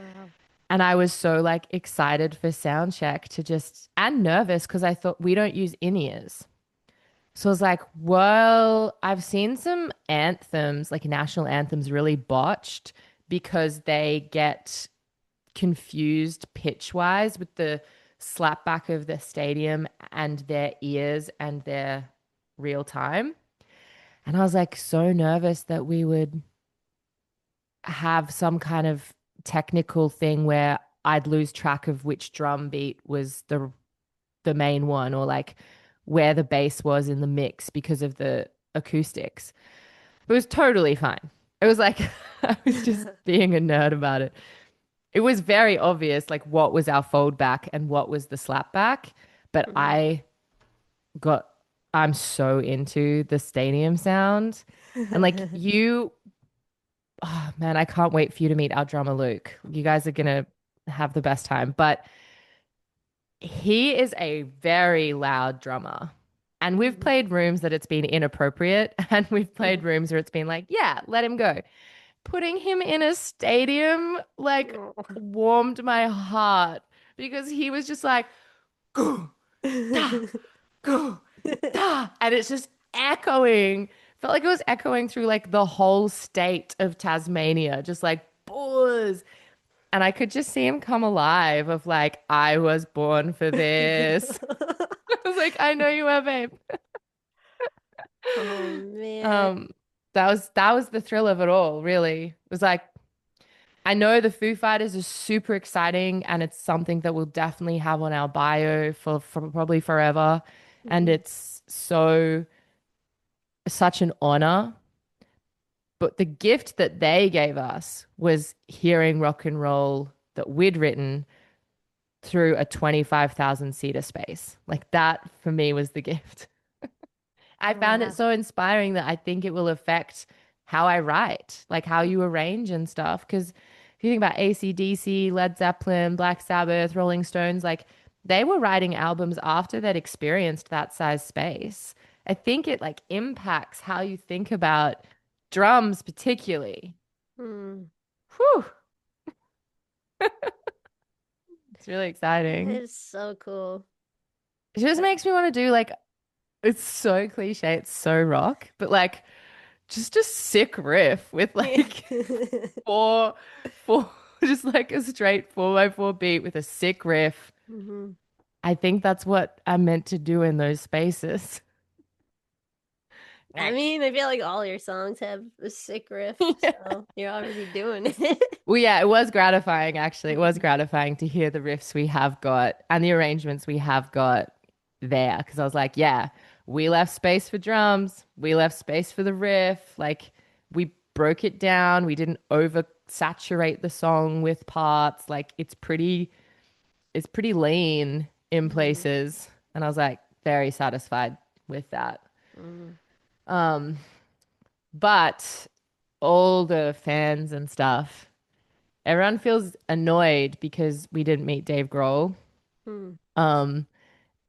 And I was so like excited for sound check to just and nervous because I thought we don't use in-ears. So I was like, well, I've seen some anthems, like national anthems, really botched because they get confused pitch wise with the slapback of the stadium and their ears and their real time. And I was like so nervous that we would have some kind of technical thing where I'd lose track of which drum beat was the main one, or like where the bass was in the mix because of the acoustics. It was totally fine. It was like I was just being a nerd about it. It was very obvious like what was our fold back and what was the slap back, but got I'm so into the stadium sound. And like you, oh man, I can't wait for you to meet our drummer Luke. You guys are gonna have the best time. But he is a very loud drummer. And we've played rooms that it's been inappropriate, and we've played rooms where it's been like, yeah, let him go. Putting him in a stadium like warmed my heart because he was just like, go, da, go, da. And it's just echoing. Felt like it was echoing through like the whole state of Tasmania, just like buzz. And I could just see him come alive of like, I was born for this. I was like, I know you were, babe. Oh man. Um, that was the thrill of it all, really. It was like, I know the Foo Fighters is super exciting and it's something that we'll definitely have on our bio for probably forever. And it's such an honor. But the gift that they gave us was hearing rock and roll that we'd written through a 25,000 seater space. Like, that for me was the gift. I Oh found it wow. so inspiring that I think it will affect how I write, like how you arrange and stuff. Because if you think about AC/DC, Led Zeppelin, Black Sabbath, Rolling Stones, like they were writing albums after they'd experienced that size space. I think it like impacts how you think about drums, particularly. Hmm. Whew, it's really That exciting. is so cool. It just That- makes me want to do like, it's so cliche, it's so rock, but like just a sick riff with Yeah. like four, four, just like a straight 4x4 beat with a sick riff. hmm I think that's what I'm meant to do in those spaces. I mean, I feel like all your songs have a sick riff, Yeah. so you're already doing it. Well, yeah, it was gratifying actually. It was gratifying to hear the riffs we have got and the arrangements we have got there because I was like, yeah, we left space for drums, we left space for the riff. Like we broke it down, we didn't oversaturate the song with parts. Like it's pretty lean in Mhm. places. And I was like very satisfied with that. Mhm. Um, but all the fans and stuff, everyone feels annoyed because we didn't meet Dave Grohl. Mhm. Um,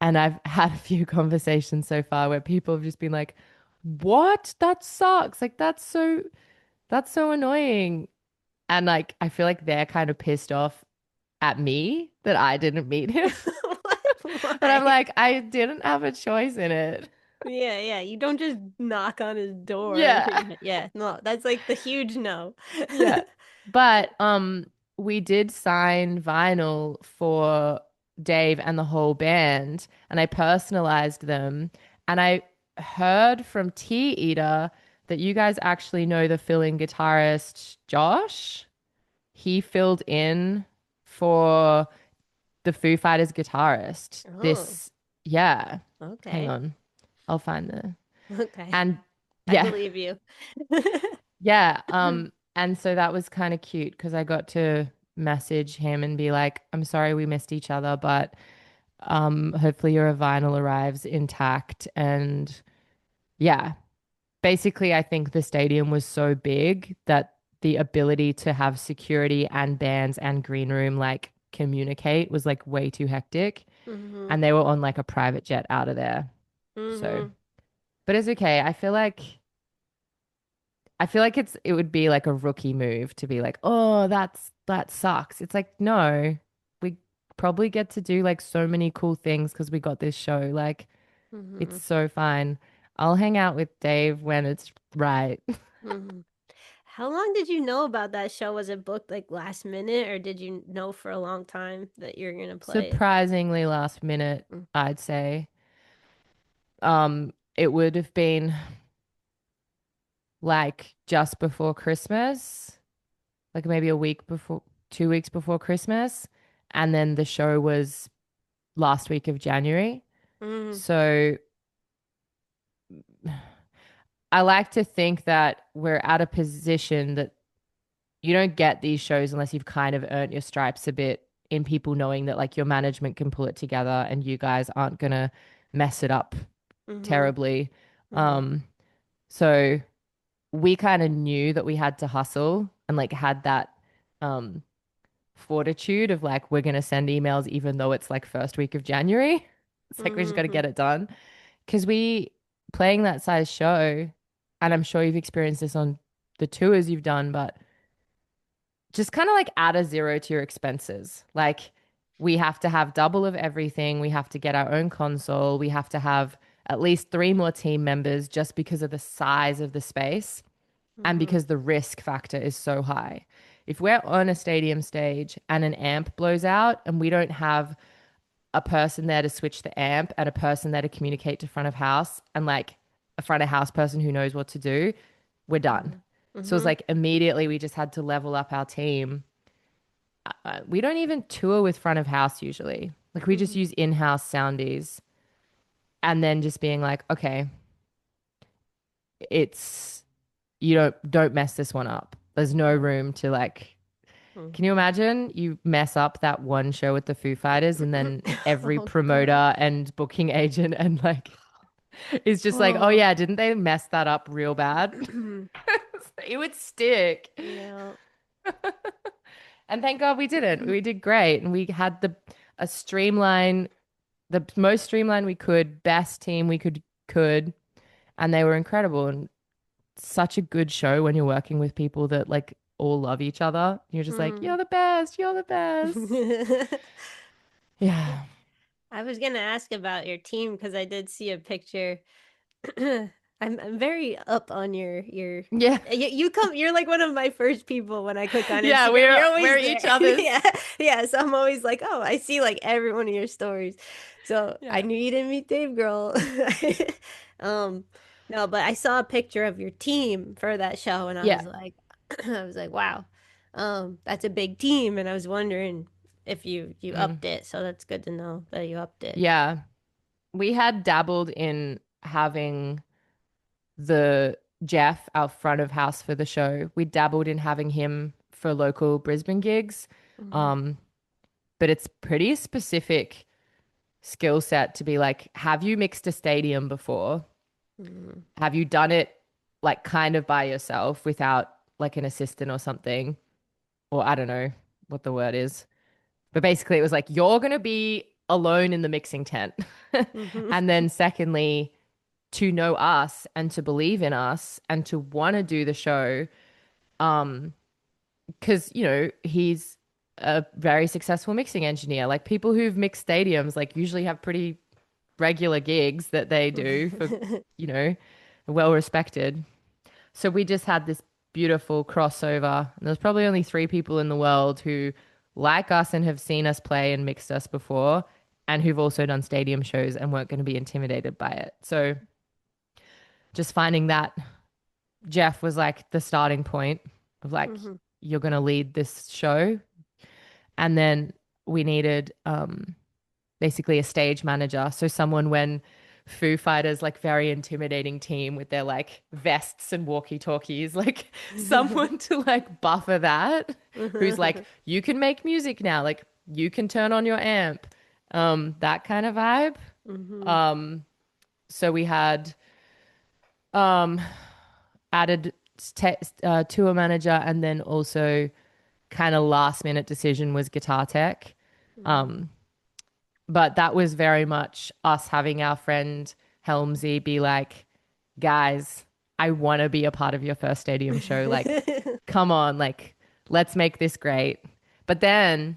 and I've had a few conversations so far where people have just been like, "What? That sucks. Like that's so annoying." And like I feel like they're kind of pissed off at me that I didn't meet him. What? But I'm Why? like, I didn't have a choice in it. Yeah, yeah. You don't just knock on his door. Yeah. Yeah, no, that's like the huge no. Yeah. But we did sign vinyl for Dave and the whole band and I personalized them and I heard from Tea Eater that you guys actually know the fill-in guitarist Josh. He filled in for the Foo Fighters guitarist. Oh, This, yeah. Hang okay. on. I'll find the Okay. and I yeah. believe you. Yeah, and so that was kind of cute because I got to message him and be like, I'm sorry we missed each other, but hopefully your vinyl arrives intact. And yeah, basically I think the stadium was so big that the ability to have security and bands and green room like communicate was like way too hectic. hmm And they were on like a private jet out of there. So, hmm but it's okay. I feel like it would be like a rookie move to be like, "Oh, that sucks." It's like, "No. We probably get to do like so many cool things because we got this show. Like it's hmm so fine. I'll hang out with Dave when it's right." hmm How long did you know about that show? Was it booked like last minute, or did you know for a long time that you're gonna play it? Surprisingly last minute, Mm. I'd say. It would have been like just before Christmas, like maybe a week before, 2 weeks before Christmas, and then the show was last week of January. Mm. So I like to think that we're at a position that you don't get these shows unless you've kind of earned your stripes a bit in people knowing that like your management can pull it together and you guys aren't gonna mess it up hmm terribly. hmm Um, so we kind of knew that we had to hustle and like had that um fortitude of like we're gonna send emails even though it's like first week of January. It's like we just got to hmm get it done. Because we playing that size show, and I'm sure you've experienced this on the tours you've done, but just kind of like add a zero to your expenses. Like we have to have double of everything. We have to get our own console. We have to have at least three more team members just because of the size of the space and hmm because the risk factor is so high. If we're on a stadium stage and an amp blows out and we don't have a person there to switch the amp and a person there to communicate to front of house and like a front of house person who knows what to do, we're done. So it's hmm like immediately we just had to level up our team. We don't even tour with front of house usually. Like we just hmm use in-house soundies and then just being like, okay, it's you don't mess this one up. There's no room to like can you imagine you mess up that one show with the Foo Fighters and then every Oh God. promoter and booking agent and like It's just like, oh Oh. yeah, didn't they mess that up real bad? It would stick. Yeah. And thank God we didn't. We did great. And we had a streamline, the most streamlined we could, best team we could, and they were incredible. And such a good show when you're working with people that like all love each other. You're just like, Mm. you're the best, you're the best. Yeah. I was gonna ask about your team because I did see a picture. I'm very up on your Yeah. you come you're like one of my first people when I click on Yeah, Instagram. You're we're always there. each other's. Yeah. Yeah. So I'm always like, oh, I see like every one of your stories. So I Yeah. knew you didn't meet Dave girl. Um no, but I saw a picture of your team for that show and I Yeah. was like I was like, wow, that's a big team. And I was wondering if you Mm. upped it. So that's good to know that you upped it. Yeah. We had dabbled in having the Jeff, our front of house for the show. We dabbled in having him for local Brisbane gigs. Hmm. Um, but it's pretty specific skill set to be like, have you mixed a stadium before? Hmm. Have you done it like kind of by yourself without like an assistant or something? Or I don't know what the word is. But basically, it was like, you're going to be alone in the mixing tent. Hmm. And then, secondly, to know us and to believe in us and to want to do the show. Um, because, he's a very successful mixing engineer. Like people who've mixed stadiums, like usually have pretty regular gigs that they do for, you know, well respected. So we just had this beautiful crossover. And there's probably only three people in the world who like us and have seen us play and mixed us before and who've also done stadium shows and weren't going to be intimidated by it. So just finding that Jeff was like the starting point of like, Hmm. you're going to lead this show. And then we needed basically a stage manager. So someone when Foo Fighters, like very intimidating team with their like vests and walkie-talkies, like someone to like buffer that, who's like, you can make music now, like you can turn on your amp. That kind of vibe. Hmm. Um, so we had um added tour manager and then also kind of last minute decision was guitar tech. Um, but that was very much us having our friend Helmsy be like, guys, I want to be a part of your first stadium show. Like, come on, like, let's make this great. But then,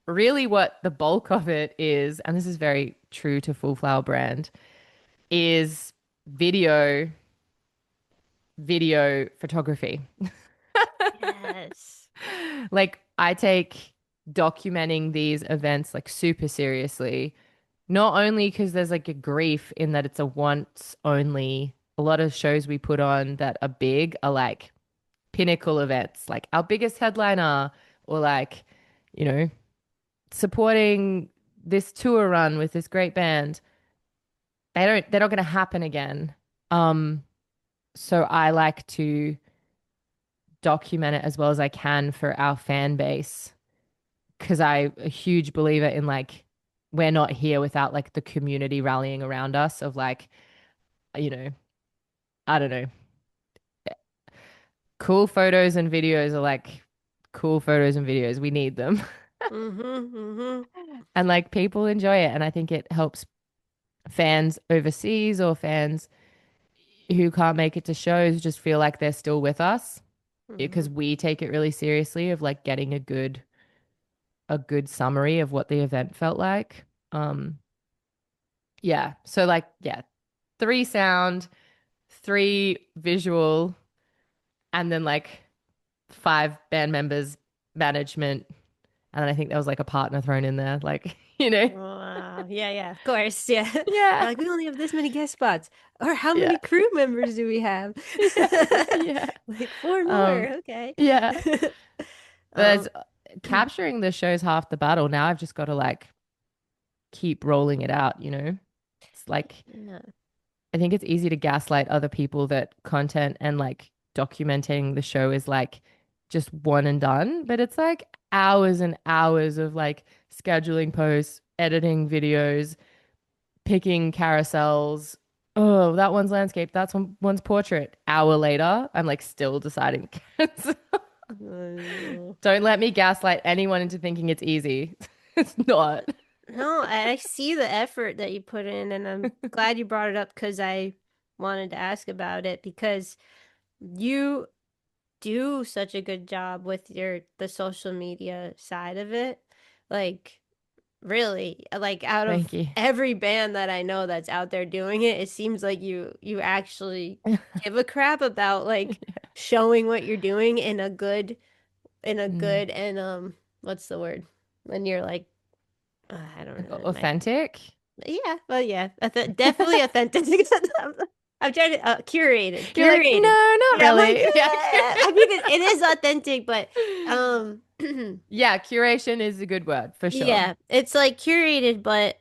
really, what the bulk of it is, and this is very true to Full Flower brand, is video, video photography. Yes. Like, I take documenting these events like super seriously. Not only because there's like a grief in that it's a once only, a lot of shows we put on that are big are like pinnacle events, like our biggest headliner, or like, you know, supporting this tour run with this great band. They're not going to happen again. Um, so I like to document it as well as I can for our fan base because I'm a huge believer in like, we're not here without like the community rallying around us of like, you know, I don't know. Cool photos and videos are like cool photos and videos. We need them. Hmm. Hmm. And like people enjoy it. And I think it helps fans overseas or fans who can't make it to shows just feel like they're still with us because Hmm. we take it really seriously of like getting a good summary of what the event felt like. Um yeah. So like yeah, three sound, three visual, and then like five band members, management, and then I think there was like a partner thrown in there, like Wow. Yeah, yeah, of course. Yeah. They're Yeah, like, we only have this many guest spots. Or how yeah, many crew members do we have? yeah, yeah, Like four um, more. Okay. yeah. But Um, capturing the show's half the battle. Now I've just got to like keep rolling it out. It's like yeah. I think it's easy to gaslight other people that content and like documenting the show is like just one and done, but it's like hours and hours of like scheduling posts, editing videos, picking carousels, Oh, that one's landscape. That's one's portrait. Hour later, I'm like still deciding. Uh, Don't let me gaslight anyone into thinking it's easy. It's not. No, I see the effort that you put in, and I'm glad you brought it up because I wanted to ask about it because you do such a good job with the social media side of it. Like really, like out of Thank you. every band that I know that's out there doing it, it seems like you actually give a crap about like showing what you're doing in a Mm. good and what's the word? When you're like I don't Like know, authentic. yeah, well, yeah, definitely authentic. I'm trying to You're like, curated. no, not Yeah, I'm like, really. Yeah. I mean, it is authentic, but um, Yeah, curation is a good word for sure. yeah, it's like curated, but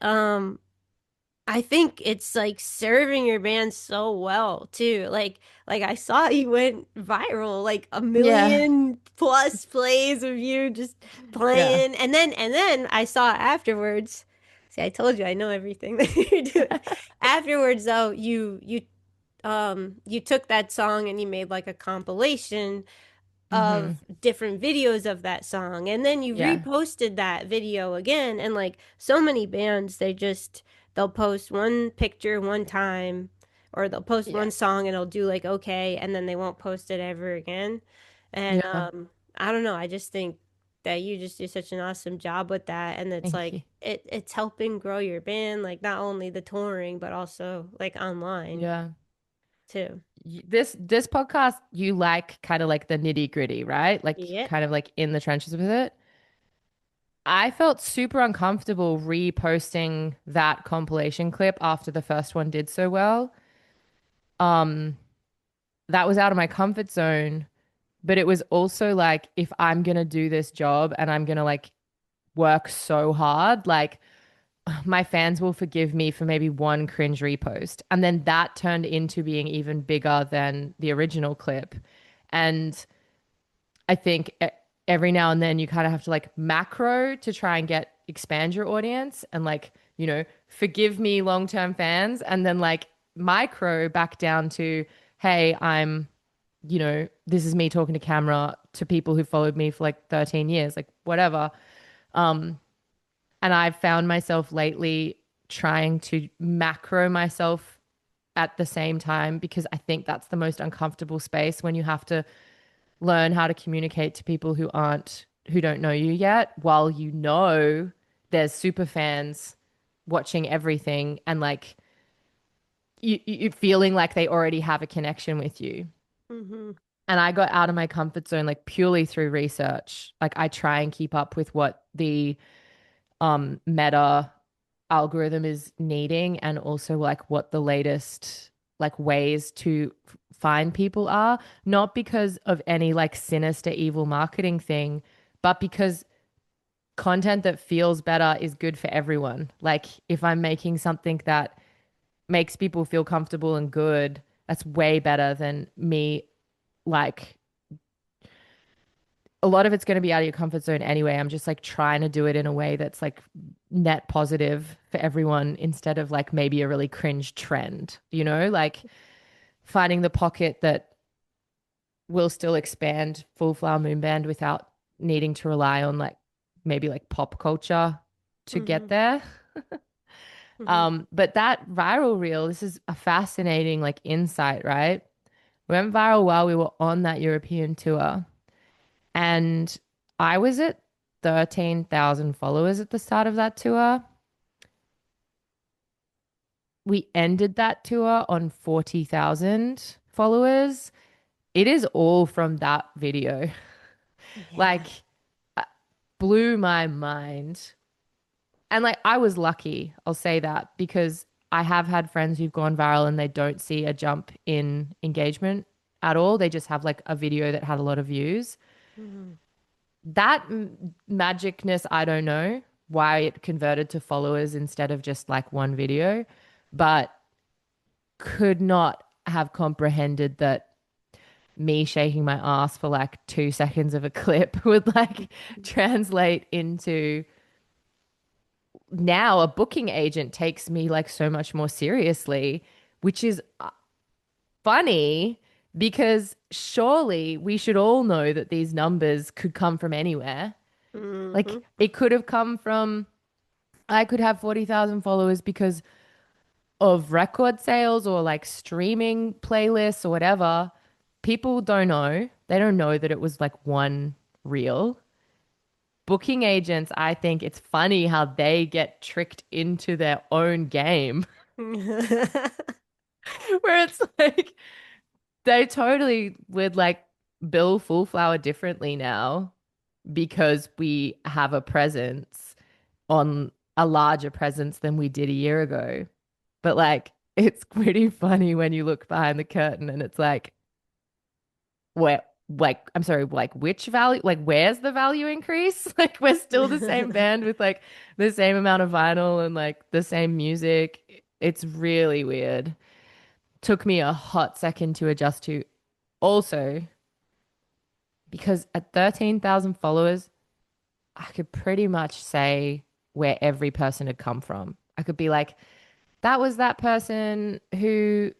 I think it's like serving your band so well too. Like I saw you went viral, like a Yeah. million plus plays of you just Yeah. playing. And then I saw afterwards. See, I told you I know everything that you're doing. Afterwards though, you took that song and you made like a compilation of Hmm. different videos of that song and then you Yeah. reposted that video again and like so many bands they'll post one picture one time or they'll post Yeah. one song and it'll do like okay and then they won't post it ever again and Yeah. I don't know, I just think that you just do such an awesome job with that and it's Thank like you. it's helping grow your band like not only the touring but also like online Yeah. too. This podcast, you like kind of like the nitty gritty, right? Like Yep. kind of like in the trenches with it. I felt super uncomfortable reposting that compilation clip after the first one did so well. Um, that was out of my comfort zone, but it was also like if I'm gonna do this job and I'm gonna like work so hard, like my fans will forgive me for maybe one cringe repost. And then that turned into being even bigger than the original clip. And I think every now and then you kind of have to like macro to try and expand your audience and like, forgive me long-term fans. And then like micro back down to, hey, this is me talking to camera to people who followed me for like 13 years, like whatever. Um, and I've found myself lately trying to macro myself at the same time because I think that's the most uncomfortable space when you have to learn how to communicate to people who don't know you yet, while there's super fans watching everything and like you feeling like they already have a connection with you. Mm-hmm. And I got out of my comfort zone like purely through research. Like I try and keep up with what the meta algorithm is needing and also like what the latest like ways to find people are, not because of any like sinister evil marketing thing, but because content that feels better is good for everyone. Like if I'm making something that makes people feel comfortable and good, that's way better than me like a lot of it's going to be out of your comfort zone anyway. I'm just like trying to do it in a way that's like net positive for everyone instead of like maybe a really cringe trend, like finding the pocket that will still expand Full Flower Moon Band without needing to rely on like maybe like pop culture to Mm-hmm. get there. Mm-hmm. But that viral reel, this is a fascinating like insight, right? We went viral while we were on that European tour. And I was at 13,000 followers at the start of that tour. We ended that tour on 40,000 followers. It is all from that video. Yeah. Like, blew my mind. And like, I was lucky, I'll say that, because I have had friends who've gone viral and they don't see a jump in engagement at all. They just have like a video that had a lot of views. Mm-hmm. That magicness, I don't know why it converted to followers instead of just like one video, but could not have comprehended that me shaking my ass for like 2 seconds of a clip would like translate into now a booking agent takes me like so much more seriously which is funny because surely we should all know that these numbers could come from anywhere. Like Hmm. it could have come from, I could have 40,000 followers because of record sales or like streaming playlists or whatever. People don't know. They don't know that it was like one reel. Booking agents, I think it's funny how they get tricked into their own game where it's like they totally would like bill Full Flower differently now because we have a presence on a larger presence than we did a year ago. But like, it's pretty funny when you look behind the curtain and it's where, like, I'm sorry, like, which value, like, where's the value increase? Like, we're still the same band with like the same amount of vinyl and like the same music. It's really weird. Took me a hot second to adjust to. Also, because at 13,000 followers, I could pretty much say where every person had come from. I could be like, that was that person who,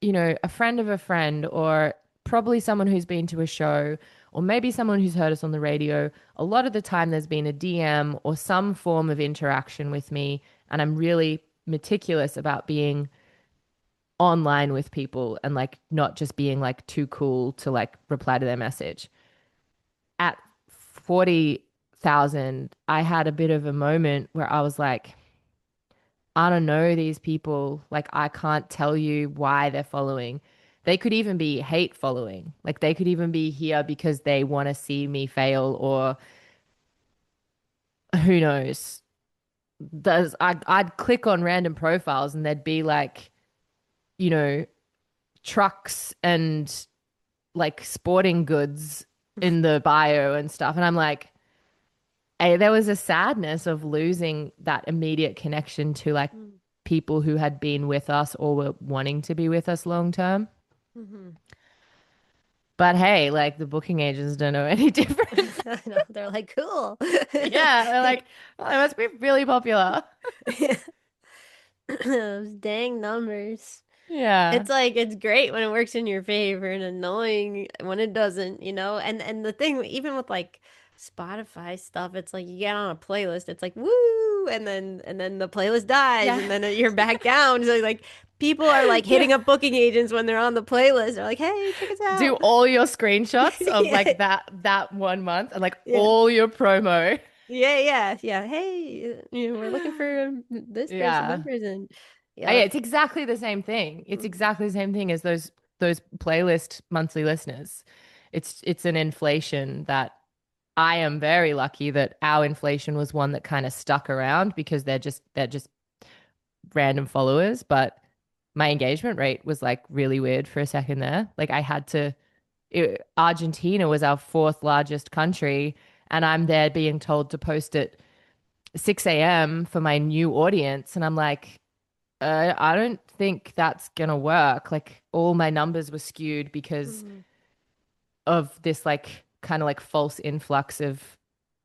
a friend of a friend, or probably someone who's been to a show, or maybe someone who's heard us on the radio. A lot of the time, there's been a DM or some form of interaction with me. And I'm really meticulous about being online with people and like not just being like too cool to like reply to their message. At 40,000, I had a bit of a moment where I was like, I don't know these people. Like, I can't tell you why they're following. They could even be hate following. Like, they could even be here because they want to see me fail, or who knows. I'd click on random profiles and there'd be like, you know, trucks and like sporting goods in the bio and stuff. And I'm like, hey, there was a sadness of losing that immediate connection to like people who had been with us or were wanting to be with us long term. Hmm. But hey, like the booking agents don't know any different. I know. They're like, cool. Yeah, they're like, oh, they must be really popular. Those dang numbers. Yeah. It's like it's great when it works in your favor and annoying when it doesn't, you know? And the thing even with like Spotify stuff, it's like you get on a playlist, it's like woo, and then the playlist dies Yeah. and then you're back down. So like people are like Yeah. hitting up booking agents when they're on the playlist. They're like, "Hey, check us Do out." all your screenshots of Yeah. like that 1 month and like Yeah. all your promo. Yeah, yeah, yeah. Hey, we're looking for this person, that Yeah. person. Yeah, Yep. it's exactly the same thing. It's exactly the same thing as those playlist monthly listeners. It's an inflation that I am very lucky that our inflation was one that kind of stuck around because they're just random followers, but my engagement rate was like really weird for a second there. Like I had to Argentina was our fourth largest country and I'm there being told to post at 6 a.m. for my new audience and I'm like I don't think that's gonna work. Like all my numbers were skewed because Mhm. of this like kind of like false influx of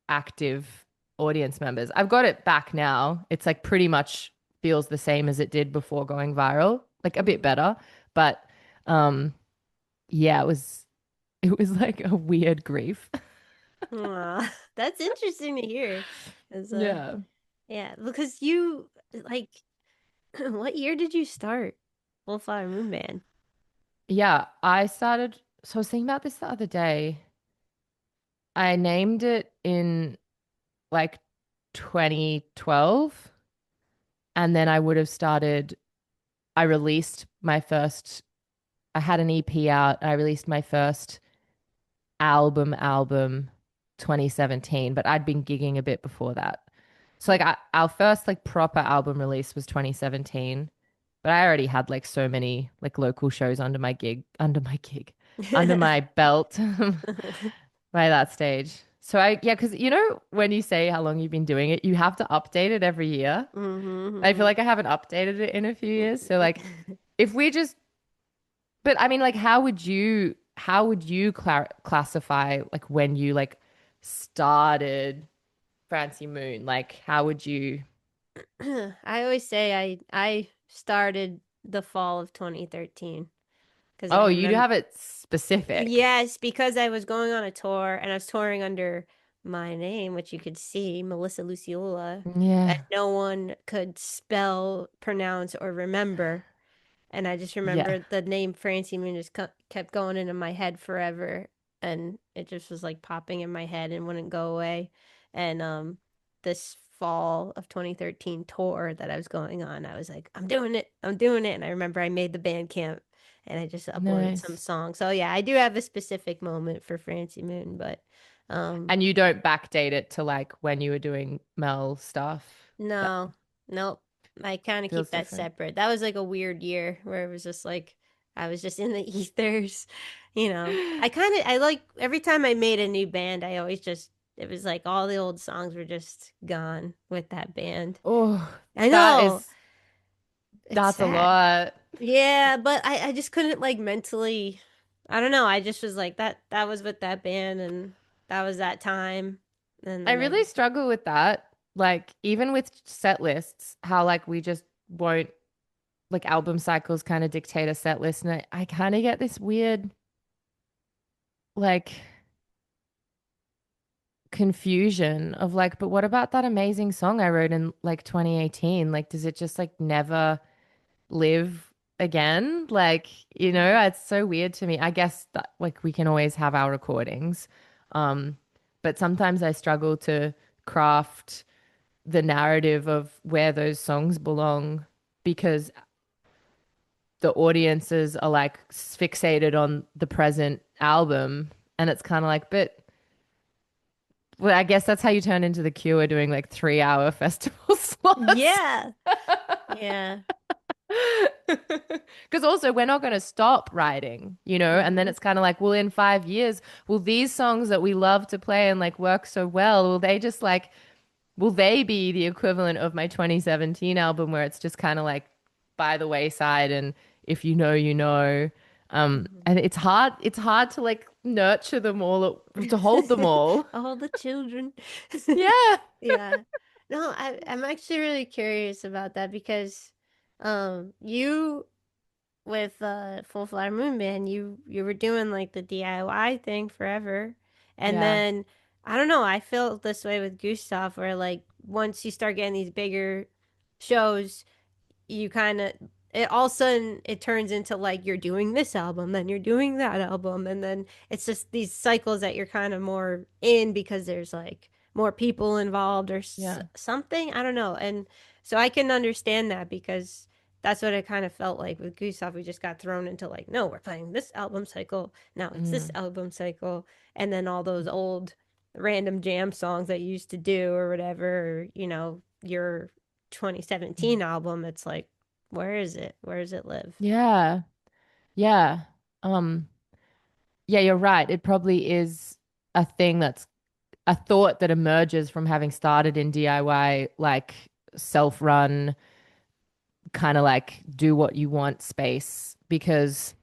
active audience members. I've got it back now. It's like pretty much feels the same as it did before going viral, like a bit Mhm. better. But um yeah, it was like a weird grief. Aw, that's interesting to hear. 'Cause, Yeah. yeah, because you like, what year did you start Wallflower Moon Band? Yeah, so I was thinking about this the other day. I named it in like 2012 and then I released my first I had an EP out. I released my first album 2017, but I'd been gigging a bit before that. So like our first like proper album release was 2017, but I already had like so many like local shows under my belt by that stage. So yeah, because when you say how long you've been doing it, you have to update it every year. I feel Mm-hmm. like I haven't updated it in a few years. So like if we just but I mean, like, how would you classify like when you like started Fancy Moon? Like, how would you? I always say I started the fall of 2013 because I Oh, you do remember. have it specific. Yes, because I was going on a tour and I was touring under my name, which you could see, Melissa Lucciola, and Yeah. no one could spell, pronounce, or remember. And I just Yeah. remember the name Francie Moon just kept going into my head forever. And it just was like popping in my head and wouldn't go away. And this fall of 2013 tour that I was going on, I was like, I'm doing it. I'm doing it. And I remember I made the band camp and I just uploaded some Nice. songs. So yeah, I do have a specific moment for Francie Moon, but um And you don't backdate it to like when you were doing Mel stuff. That no, nope. I kind of feels keep that different. separate. That was like a weird year where it was just like I was just in the ethers, you know. I like every time I made a new band, I always just it was like all the old songs were just gone with that band. Oh, I that know. is It's that's a sad. lot. Yeah, but I just couldn't like mentally I don't know. I just was like that was with that band and that was that time. And I then really struggle with that. Like even with set lists, how like we just won't like album cycles kind of dictate a set list. And I kind of get this weird like confusion of like, but what about that amazing song I wrote in like 2018? Like, does it just like never live again? Like, it's so weird to me. I guess that like we can always have our recordings. Um, but sometimes I struggle to craft the narrative of where those songs belong because the audiences are like fixated on the present album. And it's kind of like, but well, I guess that's how you turn into the Cure doing like 3 hour festival slots. yeah. Yeah. Because also, we're not going to stop writing, And then Mhm. it's kind of like, well, in 5 years, will these songs that we love to play and like work so well, will they be the equivalent of my 2017 album where it's just kind of like by the wayside and if you know, you know. Mhm. And it's hard to like nurture them all, to hold them all. All the children. Yeah. Yeah. No, I'm actually really curious about that because you with Full Flower Moon Band, you were doing like the DIY thing forever. And Yeah. then I don't know, I feel this way with Gustaf where like once you start getting these bigger shows, you kind of it all of a sudden it turns into like you're doing this album then you're doing that album and then it's just these cycles that you're kind of more in because there's like more people involved or Yeah. something I don't know and so I can understand that because that's what it kind of felt like with Gustav. We just got thrown into like no we're playing this album cycle now it's this Mm. album cycle and then all those old random jam songs that you used to do or whatever or, your 2017 album it's like where is it? Where does it live? Yeah. Yeah. Um, yeah, you're right. It probably is a thing that's a thought that emerges from having started in DIY, like self-run, kind of like do what you want space because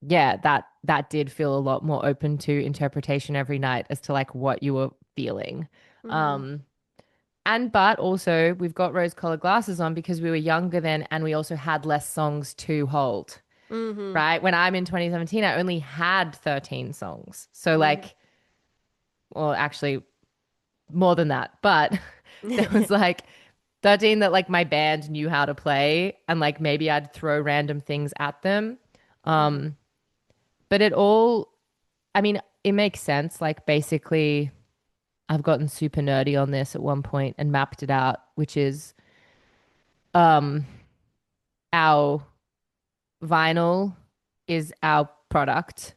yeah, that did feel a lot more open to interpretation every night as to like what you were feeling. Mm-hmm. Um, and but also we've got rose-colored glasses on because we were younger then and we also had less songs to hold. Mm-hmm. Right? When I'm in 2017, I only had 13 songs. So Mm-hmm. like, well, actually more than that, but there was like 13 that like my band knew how to play and like maybe I'd throw random things at them. Mm-hmm. Um, but I mean, it makes sense. Like basically I've gotten super nerdy on this at one point and mapped it out, which is um our vinyl is our product.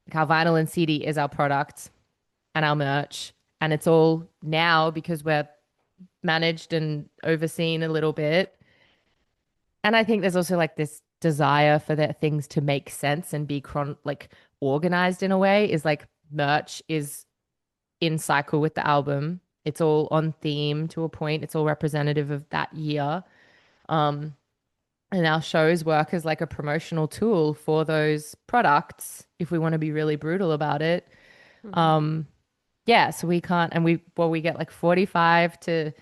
Like our vinyl and CD is our product and our merch. And it's all now because we're managed and overseen a little bit. And I think there's also like this desire for the things to make sense and be like organized in a way is like merch is in cycle with the album. It's all on theme to a point. It's all representative of that year. Um, and our shows work as like a promotional tool for those products if we want to be really brutal about it. Mm-hmm. Um, yeah, so we can't, and we get like 45 to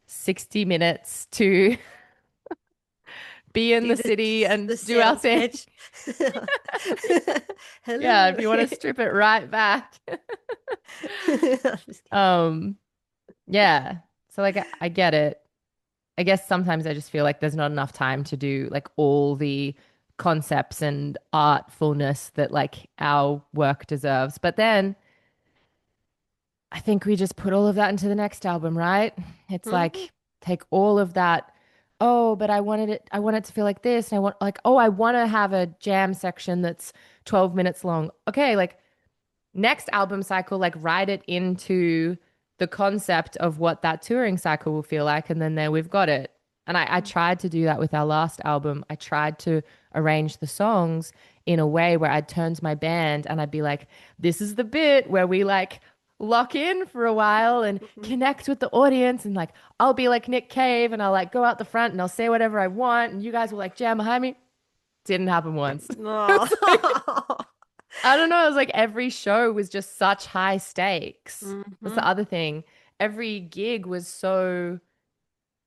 60 minutes to be in Do the city the and do our sales thing. pitch. Yeah, Hello. if you want to strip it right back. I'm just kidding. Um, yeah. So like I get it. I guess sometimes I just feel like there's not enough time to do like all the concepts and artfulness that like our work deserves. But then I think we just put all of that into the next album, right? It's Mhm, like take all of that. Oh, but I want it to feel like this. And I want like, oh, I want to have a jam section that's 12 minutes long. Okay, like next album cycle, like write it into the concept of what that touring cycle will feel like. And then there we've got it. And I tried to do that with our last album. I tried to arrange the songs in a way where I'd turn to my band and I'd be like, this is the bit where we like lock in for a while and mhm. connect with the audience. And like, I'll be like Nick Cave and I'll like go out the front and I'll say whatever I want. And you guys will like jam behind me. Didn't happen once. It was like, Oh. I don't know. It was like every show was just such high stakes. That's the Mhm, other thing. Every gig was so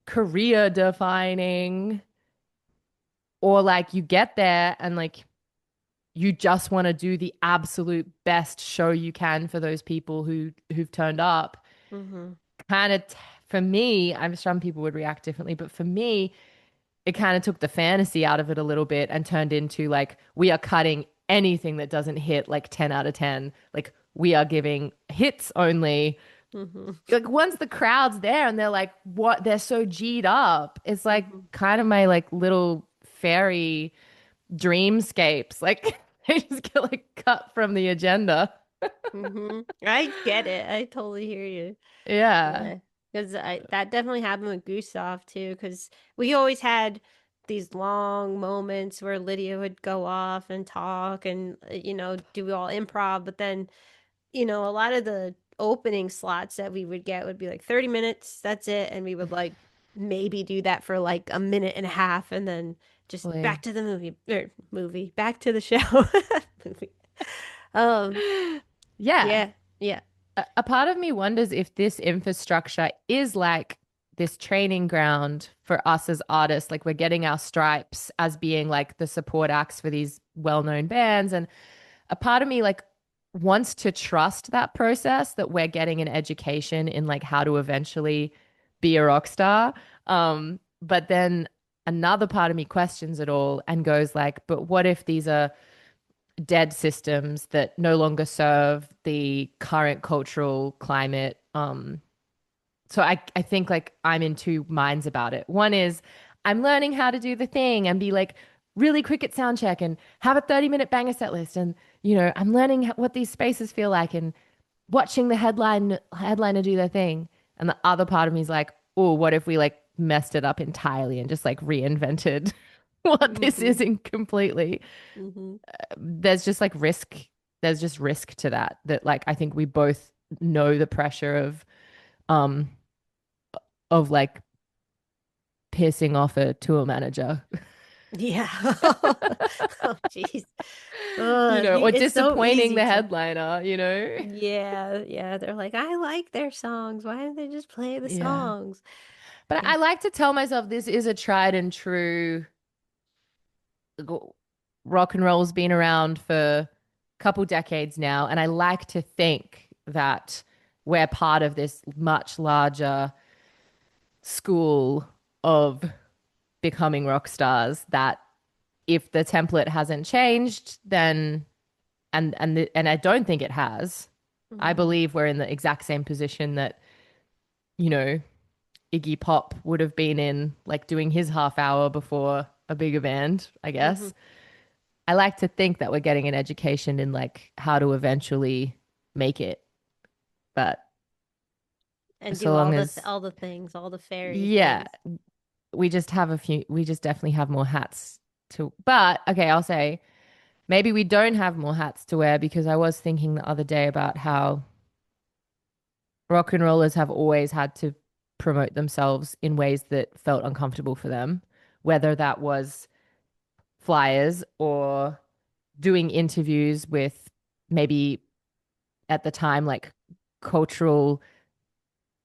career defining, or like you get there and like you just want to do the absolute best show you can for those people who've turned up. mhm, Kind of for me, I'm some people would react differently, but for me, it kind of took the fantasy out of it a little bit and turned into like we are cutting anything that doesn't hit like 10 out of 10. Like we are giving hits only. mhm, Like once the crowd's there and they're like, what? They're so G'd up. It's like mhm, kind of my like little fairy dreamscapes. Like they just get like cut from the agenda. mhm. I get it. I totally hear you. Yeah. Yeah, because I that definitely happened with Gustaf too. Because we always had these long moments where Lydia would go off and talk and do all improv, but then a lot of the opening slots that we would get would be like 30 minutes, that's it, and we would like maybe do that for like a minute and a half and then just Totally. back to the movie, back to the show. Movie. Um, Yeah. yeah, yeah. A part of me wonders if this infrastructure is like this training ground for us as artists. Like we're getting our stripes as being like the support acts for these well-known bands. And a part of me like wants to trust that process that we're getting an education in like how to eventually be a rock star. But then another part of me questions it all and goes like, but what if these are dead systems that no longer serve the current cultural climate? So I think like I'm in two minds about it. One is I'm learning how to do the thing and be like really quick at sound check and have a 30-minute banger set list. And, I'm learning what these spaces feel like and watching the headliner do their thing. And the other part of me is like, oh, what if we like messed it up entirely and just like reinvented what this Mm-hmm. is in completely? Mm-hmm. There's just like risk. There's just risk to that like I think we both know the pressure um of like pissing off a tour manager, Yeah. Oh, jeez. or It's so disappointing easy the to. headliner. Yeah, yeah. They're like, I like their songs. Why don't they just play the Yeah. songs? But Yeah. I like to tell myself this is a tried and true rock and roll's been around for a couple decades now. And I like to think that we're part of this much larger school of becoming rock stars that if the template hasn't changed, then and I don't think it has. I Mm-hmm. believe we're in the exact same position that, you know, Iggy Pop would have been in, like doing his half hour before a bigger band, I Mm-hmm. guess. I like to think that we're getting an education in like how to eventually make it. But And so do long as, all the things, all the fairy yeah, things. we just definitely have more hats to, but okay, I'll say maybe we don't have more hats to wear because I was thinking the other day about how rock and rollers have always had to promote themselves in ways that felt uncomfortable for them, whether that was flyers or doing interviews with maybe at the time like cultural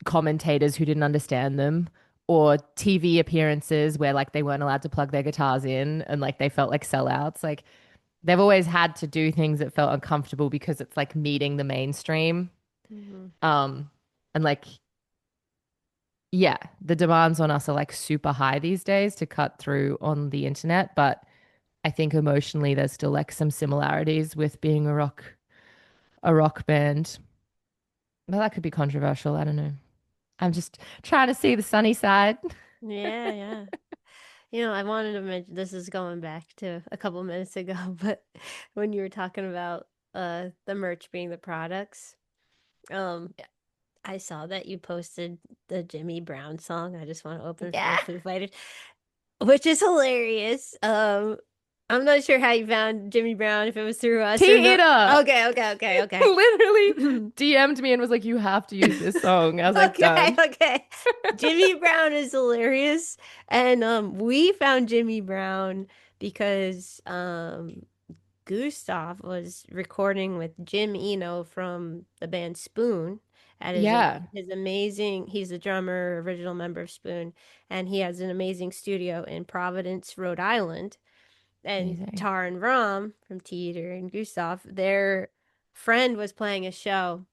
commentators who didn't understand them, or TV appearances where like they weren't allowed to plug their guitars in and like they felt like sellouts. Like they've always had to do things that felt uncomfortable because it's like meeting the mainstream. Mhm. Um, and like, yeah, the demands on us are like super high these days to cut through on the internet. But I think emotionally, there's still like some similarities with being a rock band. But that could be controversial. I don't know. I'm just trying to see the sunny side. Yeah, yeah. I wanted to mention this is going back to a couple minutes ago, but when you were talking about the merch being the products, um I saw that you posted the Jimmy Brown song. I just want to open for Yeah. Foo Fighters, which is hilarious. I'm not sure how you found Jimmy Brown, if it was through us or Tea not. Eater Okay, okay, okay, okay. literally DM'd me and was like, "You have to use this song." I was like, Okay, "Done." okay. Jimmy Brown is hilarious. And we found Jimmy Brown because Gustaf was recording with Jim Eno from the band Spoon at Yeah, his amazing, he's the drummer, original member of Spoon, and he has an amazing studio in Providence, Rhode Island. And amazing. Tar and Rom from Teeter and Gustaf, their friend was playing a show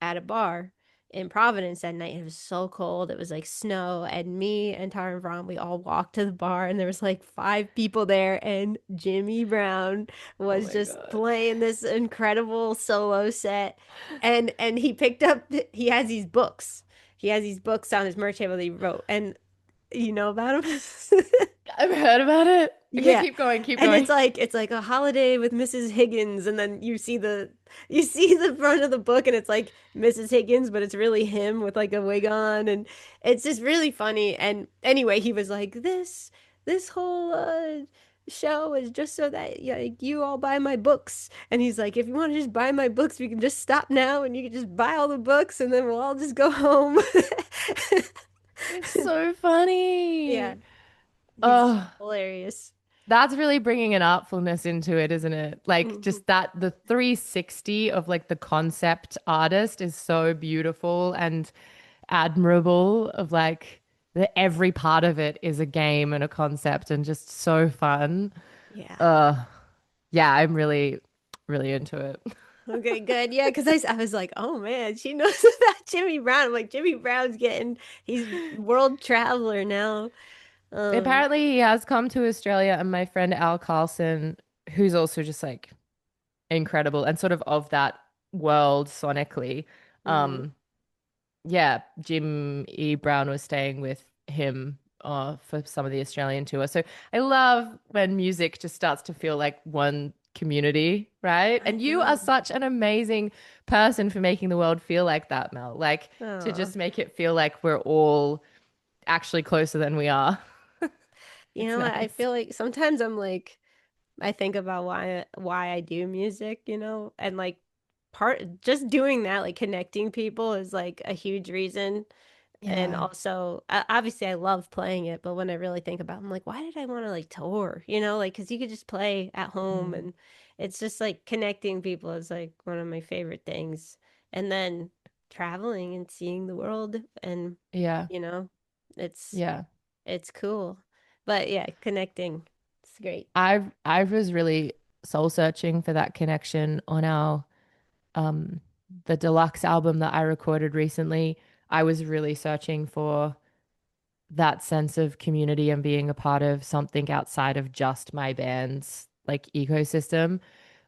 at a bar in Providence that night. It was so cold. It was like snow. And me and Tar and Rom, we all walked to the bar and there was like five people there. And Jimmy Brown Oh was my just God. playing this incredible solo set. And he picked up, he has these books. He has these books on his merch table that he wrote. And you know about him? I've heard about it. Okay, Yeah. keep going, keep And going. it's like a holiday with Mrs. Higgins, and then you see the front of the book and it's like Mrs. Higgins, but it's really him with like a wig on, and it's just really funny. And anyway, he was like, this whole show is just so that you all buy my books. And he's like, if you want to just buy my books, we can just stop now and you can just buy all the books and then we'll all just go home. It's so Yeah, funny. he's Oh, hilarious. that's really bringing an artfulness into it, isn't it? Like Mhm. just that the 360 of like the concept artist is so beautiful and admirable of like the every part of it is a game and a concept and just so fun. Yeah. Uh yeah, I'm really really into it. Okay, good. Yeah, because I was like, oh man, she knows about Jimmy Brown. I'm like, Jimmy Brown's he's world traveler now. Um, Apparently he has come to Australia and my friend Al Carlson, who's also just like incredible and sort of that world sonically. mhm. Um yeah, Jim E. Brown was staying with him for some of the Australian tour. So I love when music just starts to feel like one community, right? I And you are know. such an amazing person for making the world feel like that, Mel. Like to Oh, just make it feel like we're all actually closer than we are. It's what? I nice. feel like sometimes I'm like, I think about why I do music, and like part just doing that, like connecting people is like a huge reason. And Yeah. also, obviously, I love playing it, but when I really think about it, I'm like, why did I want to like tour? Like, because you could just play at home, Mm. and it's just like connecting people is like one of my favorite things. And then traveling and seeing the world, and Yeah. you know, it's Yeah. it's cool. But yeah, connecting, it's great. I was really soul searching for that connection on our um the deluxe album that I recorded recently. I was really searching for that sense of community and being a part of something outside of just my band's like ecosystem,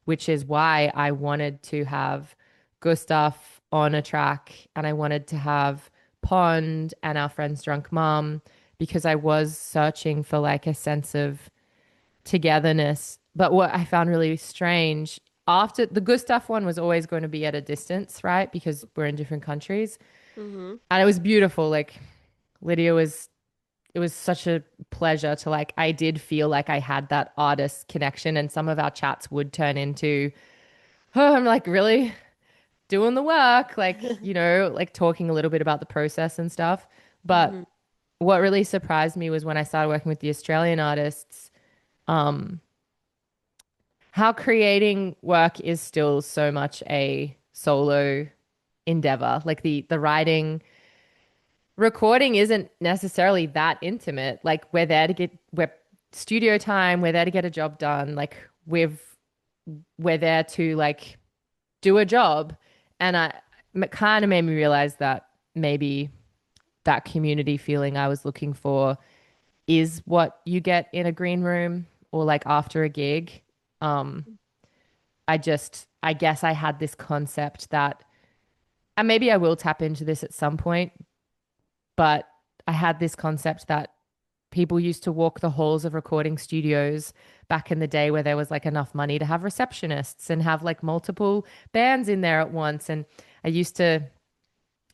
which is why I wanted to have Gustaf on a track and I wanted to have Pond and our friend's drunk mom because I was searching for like a sense of togetherness. But what I found really strange after the Gustaf one was always going to be at a distance, right? Because we're in different countries. Mm-hmm. And it was beautiful. Like Lydia was, it was such a pleasure to like, I did feel like I had that artist connection. And some of our chats would turn into, oh, I'm like really doing the work, like, like talking a little bit about the process and stuff. But Mm-hmm. what really surprised me was when I started working with the Australian artists, um, how creating work is still so much a solo endeavor. Like the writing recording isn't necessarily that intimate. Like we're studio time, we're there to get a job done. Like we're there to like do a job. And it kind of made me realize that maybe that community feeling I was looking for is what you get in a green room or like after a gig. Um, I guess I had this concept that, and maybe I will tap into this at some point, but I had this concept that people used to walk the halls of recording studios back in the day where there was like enough money to have receptionists and have like multiple bands in there at once. And I used to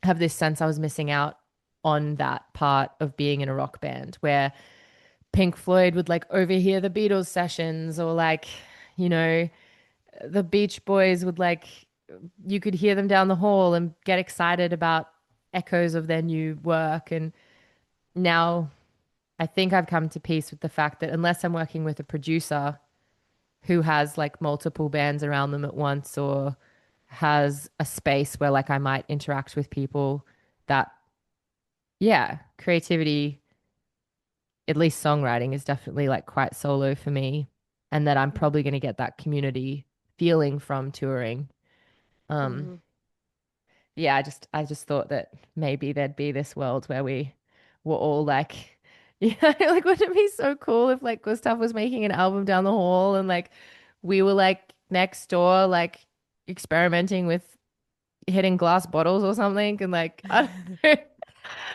have this sense I was missing out on that part of being in a rock band where Pink Floyd would like overhear the Beatles sessions or like, you know, the Beach Boys would like, you could hear them down the hall and get excited about echoes of their new work. And now I think I've come to peace with the fact that unless I'm working with a producer who has like multiple bands around them at once or has a space where like I might interact with people, that, yeah, creativity, at least songwriting, is definitely like quite solo for me. And that I'm probably going to get that community feeling from touring. Um, Mm-hmm. yeah, I just thought that maybe there'd be this world where we were all like, yeah, like wouldn't it be so cool if like Gustaf was making an album down the hall and like we were like next door like experimenting with hitting glass bottles or something and like I don't know.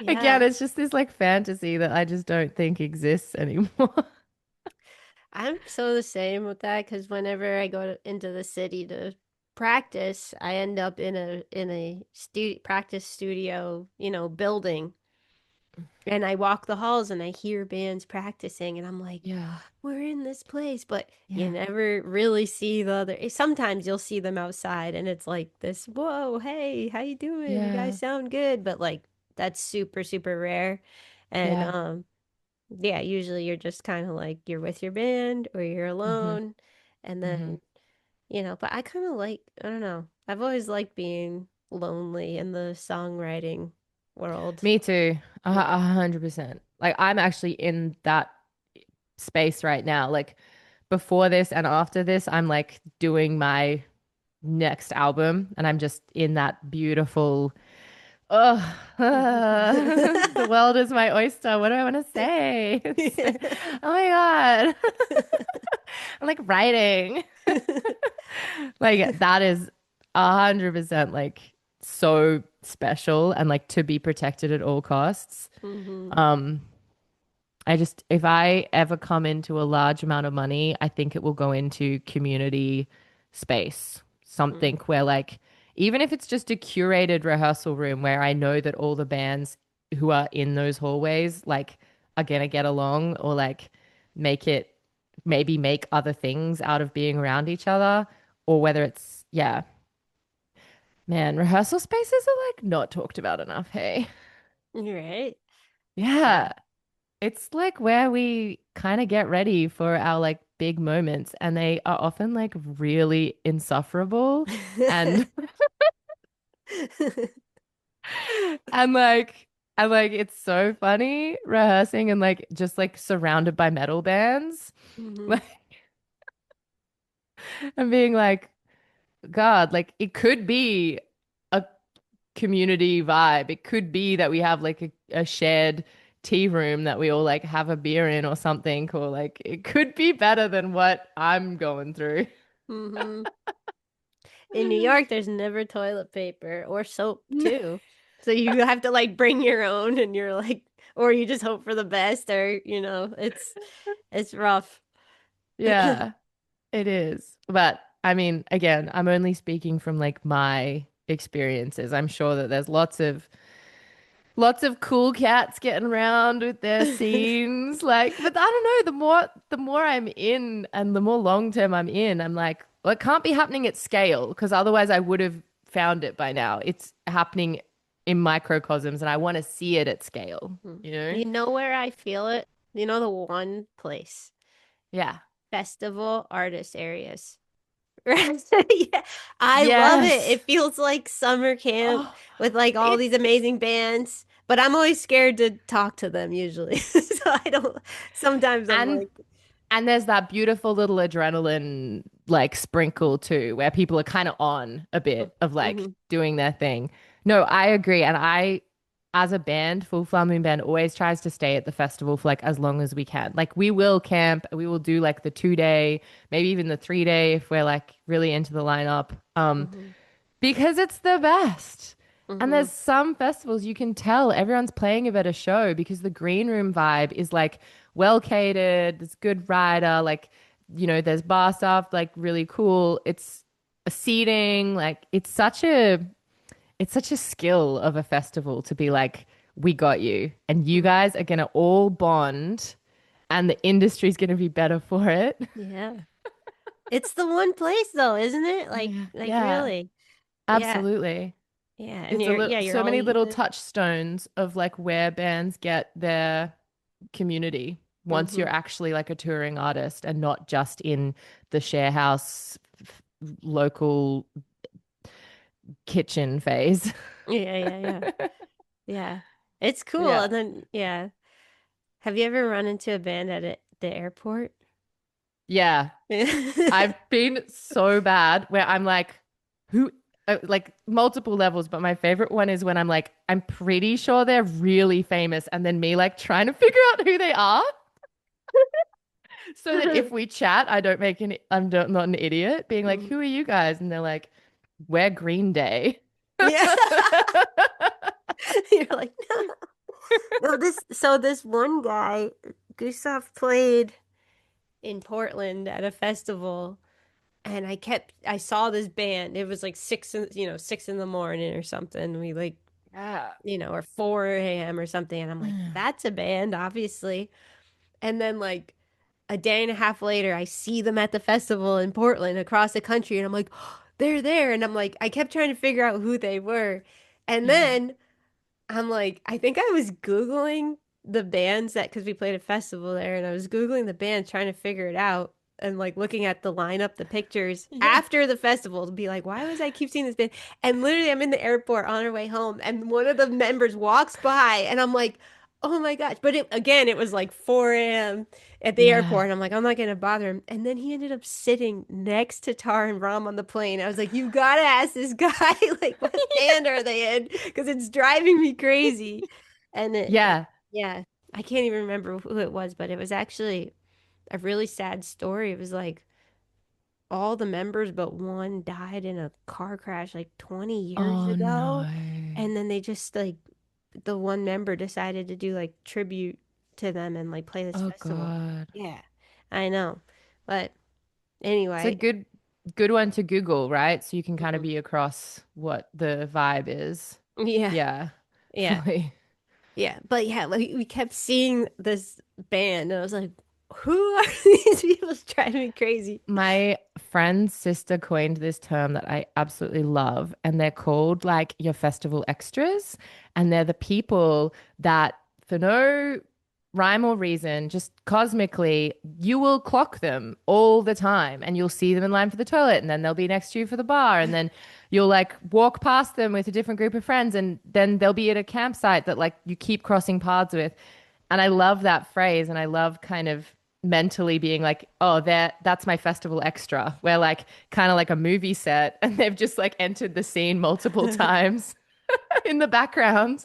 Again, Yeah. it's just this like fantasy that I just don't think exists anymore. I'm so the same with that because whenever I go into the city to practice, I end up in a practice studio, building, and I walk the halls and I hear bands practicing, and I'm like, Yeah. we're in this place, but you Yeah. never really see the other. Sometimes you'll see them outside, and it's like this, whoa, hey, how you doing? You guys Yeah. sound good, but like that's super, super rare, and Yeah. yeah, usually you're just kind of like you're with your band or you're Hmm. alone. And Hmm. then, but I kind of like, I don't know. I've always liked being lonely in the songwriting world. Me too. Yeah. 100%. Like I'm actually in that space right now. Like before this and after this, I'm like doing my next album and I'm just in that beautiful, oh, the world is my oyster. What do I want to say? Oh my God. I'm like writing. Like that is 100% like so special and like to be protected at all costs. Hmm. Um, if I ever come into a large amount of money, I think it will go into community space. Something where, like, even if it's just a curated rehearsal room where I know that all the bands who are in those hallways, like, are gonna get along or, like, make it, maybe make other things out of being around each other, or whether it's, yeah, man, rehearsal spaces are, like, not talked about enough, hey? Right. Yeah. It's like where we kind of get ready for our like big moments, and they are often like really insufferable and and like it's so funny rehearsing and like just like surrounded by metal bands Hmm. like and being like God, like it could be a community vibe. It could be that we have like a shared tea room that we all like have a beer in or something, or like it could be better than what I'm going through. Hmm. In New York, there's never toilet paper or soap too. So you have to like bring your own and you're like, or you just hope for the best or, it's rough. Yeah, it is. But I mean, again, I'm only speaking from like my experiences. I'm sure that there's lots of cool cats getting around with their scenes. Like, but I don't know, the more I'm in and the more long term I'm in, I'm like, well, it can't be happening at scale because otherwise I would have found it by now. It's happening in microcosms and I want to see it at scale, Mhm. you know? You know where I feel it? You know the one place, Yeah. festival artist areas. Right? Yeah, I love it. Yes. It feels like summer camp Oh, with like all it these amazing bands, But I'm always scared to talk to them usually. So I don't, sometimes I'm And like, and there's that beautiful little adrenaline like sprinkle too, where people are kind of on a bit of like mhm, doing their thing. No, I agree. And I, as a band, Full Flower Moon Band always tries to stay at the festival for like as long as we can. Like we will camp, we will do like the 2 day, maybe even the 3 day if we're like really into the lineup. mhm, Because it's the best. And there's mhm. some festivals you can tell everyone's playing a better show because the green room vibe is like well catered, there's good rider, like, there's bar stuff, like really cool. It's a seating, like it's such a skill of a festival to be like, we got you, and you Mhm. guys are gonna all bond, and the industry's gonna be better for it. Yeah. It's the one place though, isn't it? Yeah. Like Yeah, really. Yeah. absolutely. Yeah. And It's a little, you're so all many little even. touchstones of like where bands get their community once Hmm. you're actually like a touring artist and not just in the share house local kitchen phase. Yeah, yeah, yeah. Yeah. It's cool. Yeah. And then yeah. Have you ever run into a band at the airport? Yeah. I've been so bad where I'm like, who, like multiple levels, but my favorite one is when I'm like, I'm pretty sure they're really famous, and then me like trying to figure out who they are so that if we chat, I don't make an, not an idiot being like, Mhm. who are you guys? And they're like, we're Green Day. Yeah. You're like, no. No, this one guy, Gustaf played in Portland at a festival, and I saw this band. It was like 6 in the morning or something. We like, Yeah. or 4 a.m. or something, and I'm like, that's a band, obviously. And then like a day and a half later, I see them at the festival in Portland across the country, and I'm like, oh, they're there. And I'm like, I kept trying to figure out who they were. And then I'm like, I think I was Googling the bands that, because we played a festival there, and I was Googling the bands trying to figure it out and like looking at the lineup, the pictures Yeah. after the festival to be like, why was I keep seeing this band? And literally, I'm in the airport on our way home, and one of the members walks by, and I'm like, oh my gosh. But it was like 4 a.m. at the Yeah. airport, and I'm like, I'm not gonna bother him. And then he ended up sitting next to Tar and Ram on the plane. I was like, you gotta ask this guy, like, what band are they in? Because it's driving me crazy. And Yeah. yeah, I can't even remember who it was, but it was actually a really sad story. It was like all the members but one died in a car crash like 20 years Oh ago. no. And then they just like the one member decided to do like tribute to them and like play this Oh festival. God. Yeah, I know. But It's a anyway, good one to Google, right? So you can kind of mhm. be across what the vibe is. Yeah, Yeah. yeah, Fully. yeah. But yeah, like we kept seeing this band and I was like, who are these people? It's driving me crazy. My friend's sister coined this term that I absolutely love, and they're called like your festival extras. And they're the people that, for no rhyme or reason, just cosmically, you will clock them all the time, and you'll see them in line for the toilet, and then they'll be next to you for the bar, and then you'll like walk past them with a different group of friends, and then they'll be at a campsite that like you keep crossing paths with. And I love that phrase, and I love kind of mentally being like, oh, that's my festival extra. We're like kind of like a movie set, and they've just like entered the scene multiple times in the background.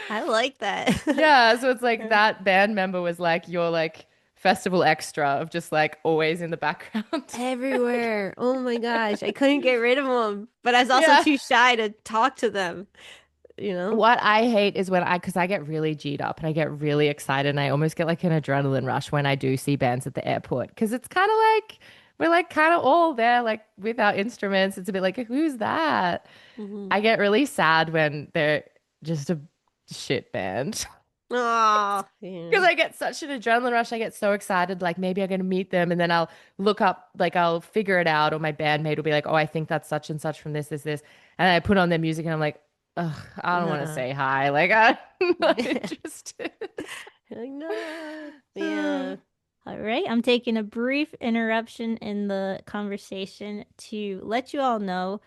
I like that. Yeah, so it's like that band member was like your like festival extra of just like always in the background. Everywhere. Oh my gosh. I couldn't get rid of them, but I was also Yeah. too shy to talk to them, you know? What I hate is when because I get really G'd up and I get really excited and I almost get like an adrenaline rush when I do see bands at the airport because it's kind of like we're like kind of all there like with our instruments. It's a bit like, who's that? Hmm. I get really sad when they're just a shit band. Oh, yeah. Because I get such an adrenaline rush. I get so excited, like maybe I'm going to meet them. And then I'll look up, like I'll figure it out. Or my bandmate will be like, oh, I think that's such and such from this. And I put on their music and I'm like, ugh, I don't want to Nah. say hi. Like, I'm not interested. Like, no. Yeah. All right, I'm taking a brief interruption in the conversation to let you all know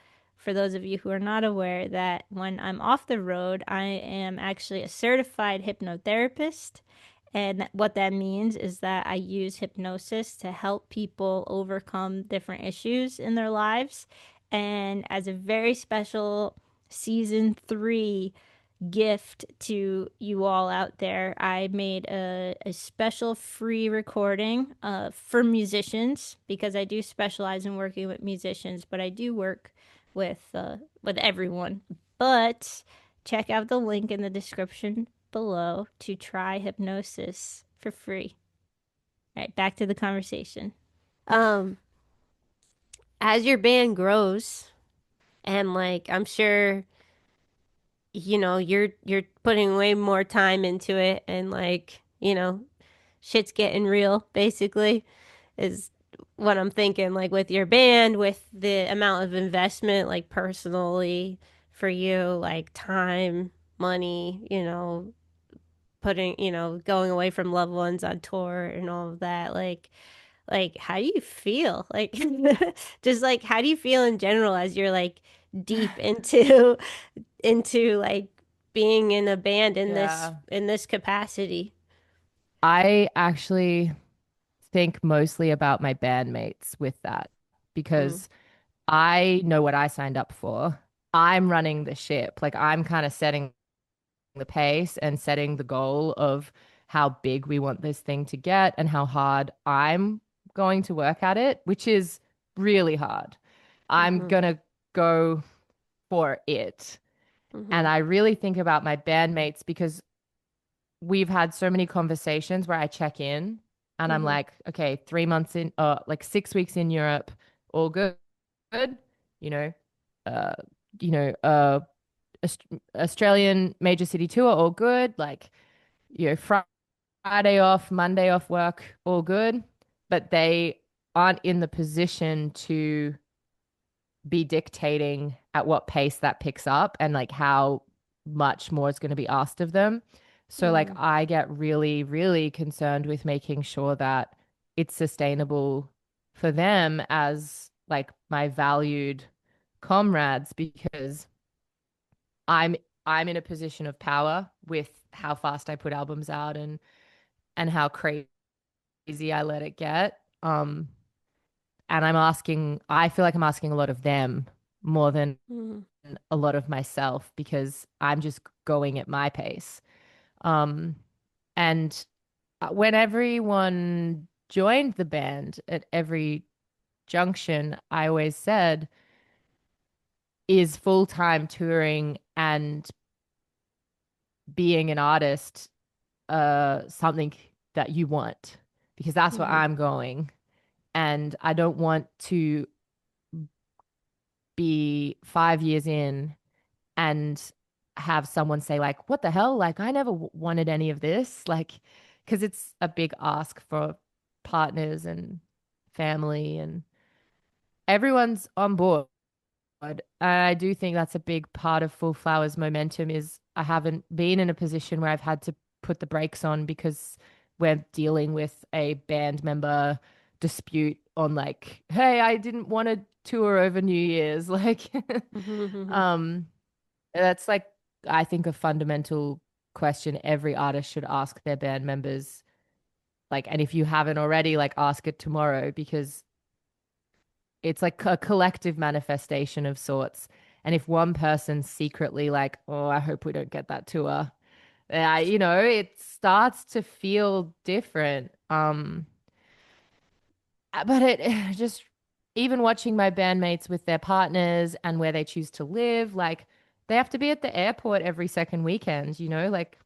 for those of you who are not aware, that when I'm off the road, I am actually a certified hypnotherapist. And what that means is that I use hypnosis to help people overcome different issues in their lives. And as a very special season 3 gift to you all out there, I made a special free recording for musicians, because I do specialize in working with musicians, but I do work with everyone. But check out the link in the description below to try hypnosis for free. All right, back to the conversation. Um, as your band grows, and like I'm sure you're putting way more time into it, and like shit's getting real, basically, is what I'm thinking. Like with your band, with the amount of investment, like personally for you, like time, money, putting, going away from loved ones on tour and all of that, like how do you feel? Like just like how do you feel in general as you're like deep into like being in a band in this Yeah. in this capacity? I actually think mostly about my bandmates with that Mm, because I know what I signed up for. I'm running the ship. Like I'm kind of setting the pace and setting the goal of how big we want this thing to get and how hard I'm going to work at it, which is really hard. I'm mm-hmm, gonna go for it. mm-hmm, And I really think about my bandmates because we've had so many conversations where I check in and I'm mm-hmm, like, okay, 3 months in, like 6 weeks in Europe, all good, good, you know, uh, you know, Aust- Australian major city tour, all good. Like, Friday off, Monday off work, all good. But they aren't in the position to be dictating at what pace that picks up and like how much more is going to be asked of them. So like mm-hmm, I get really, really concerned with making sure that it's sustainable for them as like my valued comrades because I'm I'm in a position of power with how fast I put albums out and how crazy I let it get. And I feel like I'm asking a lot of them more than mm-hmm, a lot of myself because I'm just going at my pace. Um, and when everyone joined the band at every junction, I always said, is full-time touring and being an artist something that you want? Because that's where mm-hmm, I'm going. And I don't want to be 5 years in and have someone say like, "What the hell? Like, I never wanted any of this." Like, because it's a big ask for partners and family, and everyone's on board. I do think that's a big part of Full Flowers momentum is I haven't been in a position where I've had to put the brakes on because we're dealing with a band member dispute on like, hey, I didn't want to tour over New Year's. Like, mm-hmm, um, that's like, I think a fundamental question every artist should ask their band members. Like, and if you haven't already, like, ask it tomorrow because it's like a collective manifestation of sorts. And if one person's secretly like, oh, I hope we don't get that tour, it starts to feel different. But it just, even watching my bandmates with their partners and where they choose to live, like, they have to be at the airport every second weekend, like,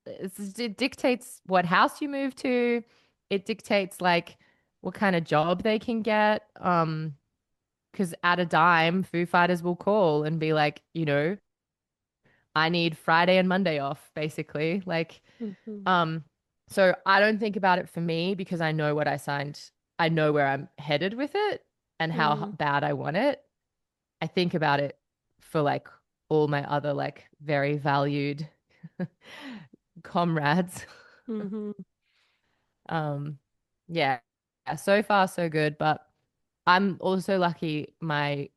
it dictates what house you move to. It dictates like what kind of job they can get. Because at a dime, Foo Fighters will call and be like, I need Friday and Monday off, basically. Like, mm-hmm, um, so I don't think about it for me because I know what I signed. I know where I'm headed with it and how mm-hmm, bad I want it. I think about it for like all my other like very valued comrades. mm-hmm, Um, yeah, so far so good, but I'm also lucky. My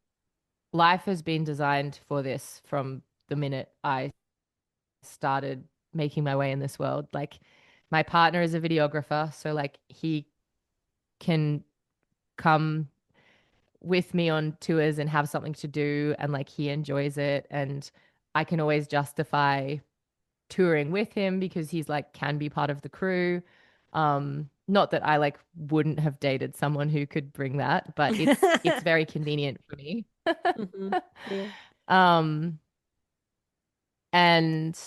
life has been designed for this from the minute I started making my way in this world. Like my partner is a videographer, so like he can come with me on tours and have something to do and like he enjoys it and I can always justify touring with him because he's like can be part of the crew. Not that I like wouldn't have dated someone who could bring that, but it's very convenient for me. Hmm. Yeah. Um and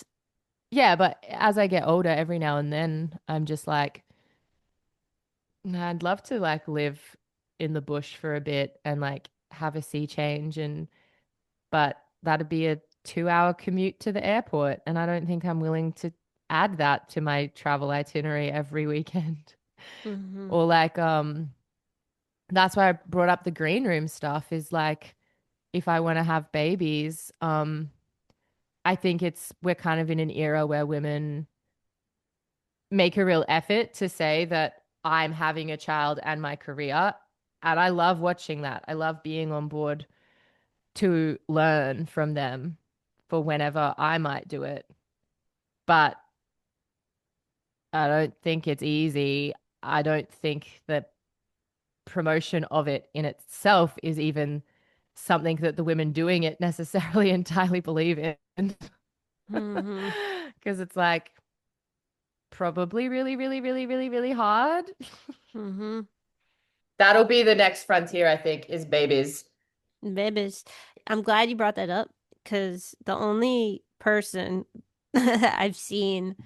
yeah, but as I get older, every now and then I'm just like, "Nah, I'd love to like live in the bush for a bit and like have a sea change and but that'd be a 2 hour commute to the airport. And I don't think I'm willing to add that to my travel itinerary every weekend. Hmm. Or like, that's why I brought up the green room stuff is like, if I want to have babies, I think we're kind of in an era where women make a real effort to say that I'm having a child and my career. And I love watching that. I love being on board to learn from them for whenever I might do it. But I don't think it's easy. I don't think that promotion of it in itself is even something that the women doing it necessarily entirely believe in. Hmm. Because it's like probably really, really, really, really, really hard. Hmm. That'll be the next frontier, I think, is babies. Babies. I'm glad you brought that up because the only person I've seen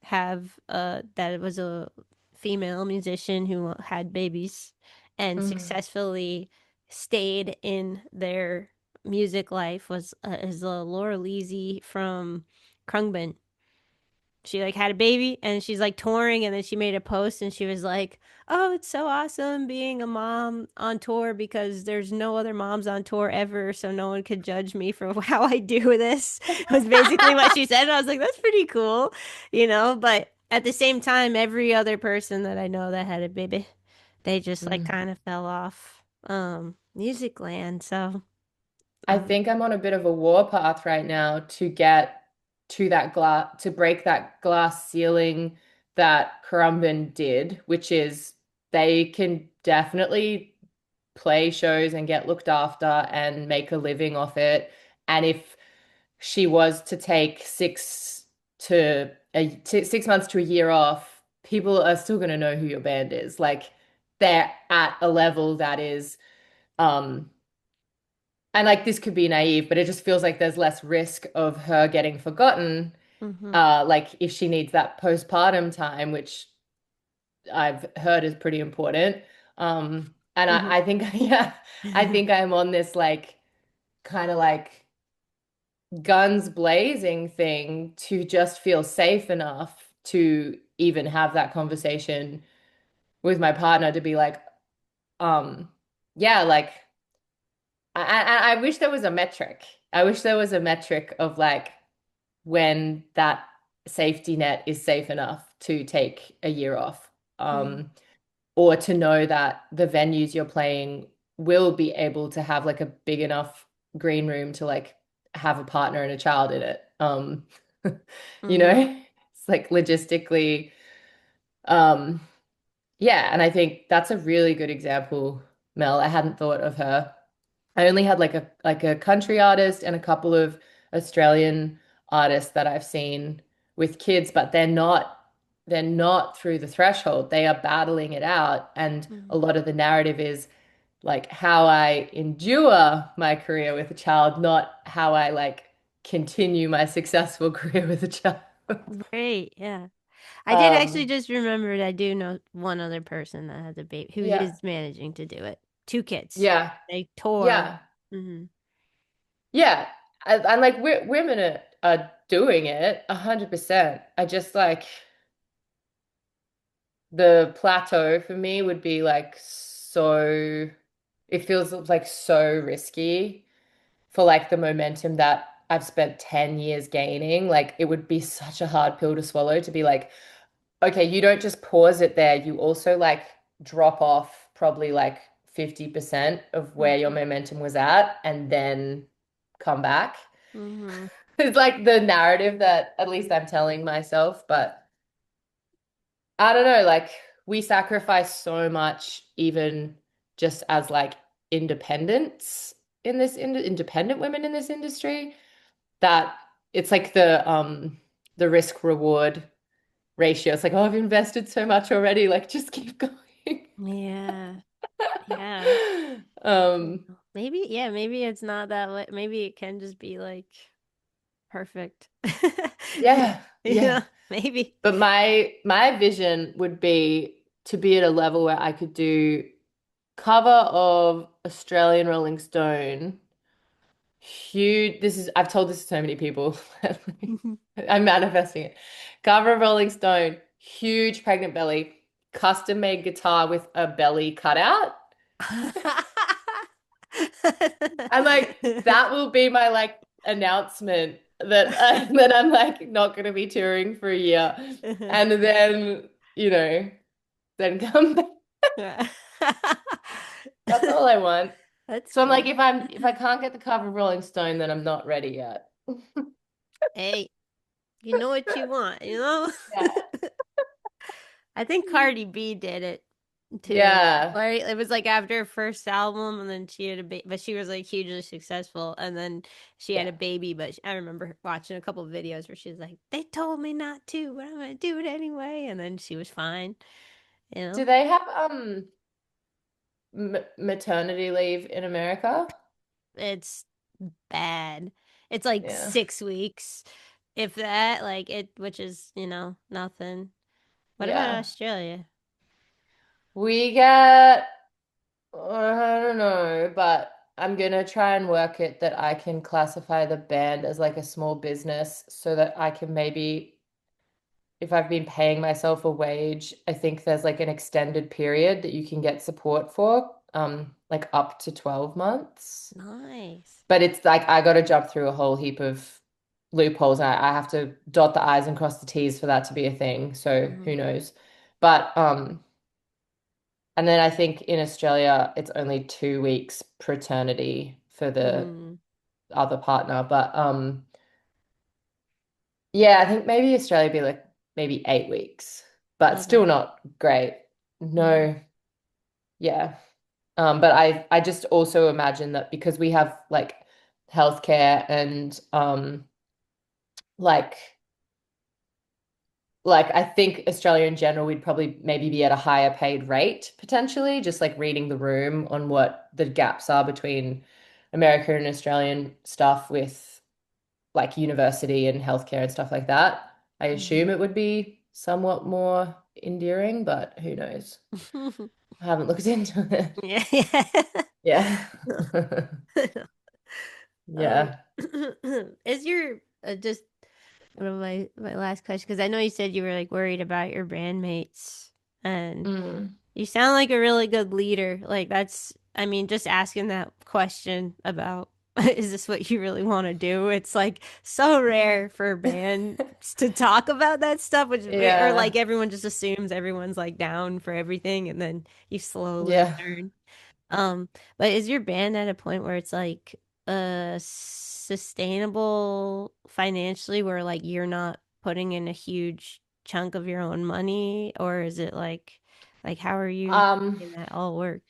have that was a female musician who had babies and Mm. successfully stayed in their music life was is Laura Leasy from Krungbin. She like had a baby and she's like touring and then she made a post and she was like, "Oh, it's so awesome being a mom on tour because there's no other moms on tour ever, so no one could judge me for how I do this." Was basically what she said. And I was like, "That's pretty cool." But at the same time, every other person that I know that had a baby, they just like Mm. kind of fell off music land. So, I think I'm on a bit of a war path right now to get to that glass, to break that glass ceiling that Currumbin did, which is they can definitely play shows and get looked after and make a living off it. And if she was to take 6 months to a year off, people are still going to know who your band is. Like they're at a level that is, um, and like this could be naive, but it just feels like there's less risk of her getting forgotten. mm-hmm, Like if she needs that postpartum time, which I've heard is pretty important. And mm-hmm, I think, yeah, I think I'm on this like kind of like guns blazing thing to just feel safe enough to even have that conversation with my partner to be like, um, yeah, like I wish there was a metric. I wish there was a metric of like when that safety net is safe enough to take a year off. Or to know that the venues you're playing will be able to have like a big enough green room to like have a partner and a child in it. You know, mm-hmm, it's like logistically, um, yeah, and I think that's a really good example, Mel. I hadn't thought of her. I only had like a country artist and a couple of Australian artists that I've seen with kids, but they're not through the threshold. They are battling it out. And mm-hmm, a lot of the narrative is like how I endure my career with a child, not how I like continue my successful career with a child. Great, yeah. I did actually Um, just remembered I do know one other person that has a baby who yeah, is managing to do it. Two kids. yeah, They tour. yeah, Hmm. yeah. And like women are doing it 100%. I just like the plateau for me would be like so, it feels like so risky for like the momentum that I've spent 10 years gaining. Like it would be such a hard pill to swallow to be like, okay, you don't just pause it there, you also like drop off probably like 50% of where your Mhm. momentum was at and then come back. Mhm. It's like the narrative that at least I'm telling myself, but I don't know, like we sacrifice so much even just as like independents in this independent women in this industry that it's like the risk reward ratio. It's like, oh, I've invested so much already, like just keep going. Yeah. Yeah. Um, Maybe, yeah, maybe it's not that way. Maybe it can just be like perfect. yeah, yeah. Yeah, maybe. But my vision would be to be at a level where I could do cover of Australian Rolling Stone. Huge. This is I've told this to so many people. I'm manifesting it. Cover of Rolling Stone, huge pregnant belly, custom made guitar with a belly cutout. I'm like, that will be my like announcement that that I'm like not going to be touring for a year, and then then come back. That's all I want. That's So I'm like, cool. if I can't get the cover of Rolling Stone, then I'm not ready yet. Hey, you know what you want, you know? Yeah. I think Cardi B did it too. Yeah. Right? It was like after her first album, and then she had a baby, but she was like hugely successful. And then she had Yeah. a baby, but I remember watching a couple of videos where she was like, "They told me not to, but I'm gonna do it anyway." And then she was fine. You Do know, they have m maternity leave in America? it's bad. It's like Yeah. 6 weeks, if that. Like it, which is nothing. What about Yeah. Australia? We get I don't know, but I'm gonna try and work it that I can classify the band as like a small business so that I can maybe, if I've been paying myself a wage, I think there's like an extended period that you can get support for, like up to 12 months. Nice. But it's like I got to jump through a whole heap of loopholes and I have to dot the I's and cross the T's for that to be a thing. So Mm-hmm. who knows? But and then I think in Australia, it's only 2 weeks paternity for the Mm, other partner. But yeah, I think maybe Australia be like maybe 8 weeks, but still okay. not great. Mm-hmm. No, yeah. But I just also imagine that because we have like healthcare and like I think Australia in general, we'd probably maybe be at a higher paid rate potentially, just like reading the room on what the gaps are between America and Australian stuff with like university and healthcare and stuff like that. I assume Mm-hmm. it would be somewhat more endearing, but who knows? I haven't looked into it. Yeah, yeah. Yeah. Um, Yeah. is your just one of my last question, because I know you said you were like worried about your bandmates, and Mm. you sound like a really good leader. Like that's, I mean, just asking that question about is this what you really want to do? It's like so rare for bands to talk about that stuff, which or like Yeah. everyone just assumes everyone's like down for everything, and then you slowly Yeah. learn. But is your band at a point where it's like sustainable financially where like you're not putting in a huge chunk of your own money, or is it like how are you Um, making that all work?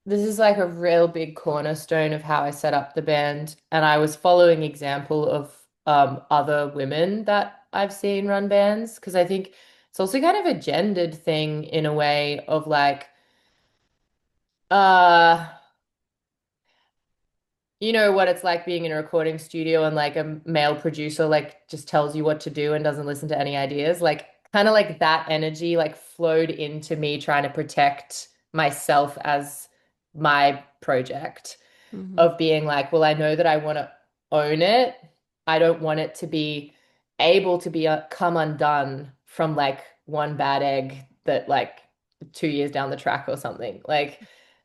this is like a real big cornerstone of how I set up the band. And I was following example of other women that I've seen run bands because I think it's also kind of a gendered thing in a way of like uh you know what it's like being in a recording studio and like a male producer like just tells you what to do and doesn't listen to any ideas. Like kind of like that energy like flowed into me trying to protect myself as my project Mm-hmm. of being like, well, I know that I want to own it. I don't want it to be able to be come undone from like one bad egg that like 2 years down the track or something. Like,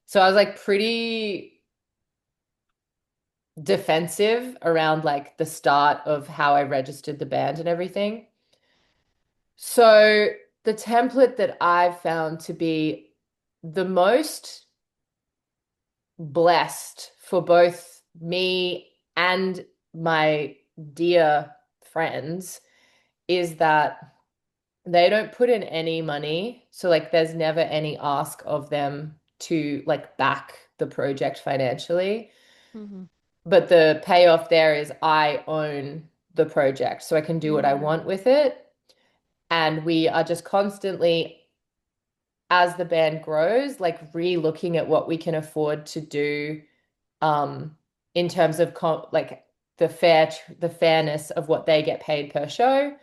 so I was like pretty defensive around like the start of how I registered the band and everything. So the template that I've found to be the most blessed for both me and my dear friends is that they don't put in any money. So like there's never any ask of them to like back the project financially. Mm-hmm. But the payoff there is I own the project, so I can do what I Yeah. want with it. And we are just constantly, as the band grows, like re-looking at what we can afford to do in terms of like the fairness of what they get paid per show,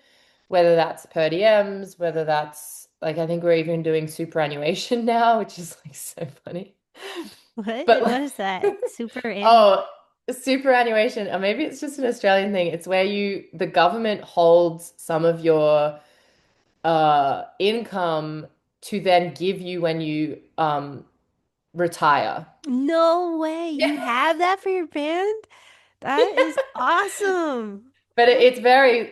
whether that's per diems, whether that's like I think we're even doing superannuation now, which is like so funny. What? But What like, is that? Super annual? oh, superannuation, or maybe it's just an Australian thing. It's where the government holds some of your income to then give you when you retire. No way. You have that for your band? That is awesome. But Oh,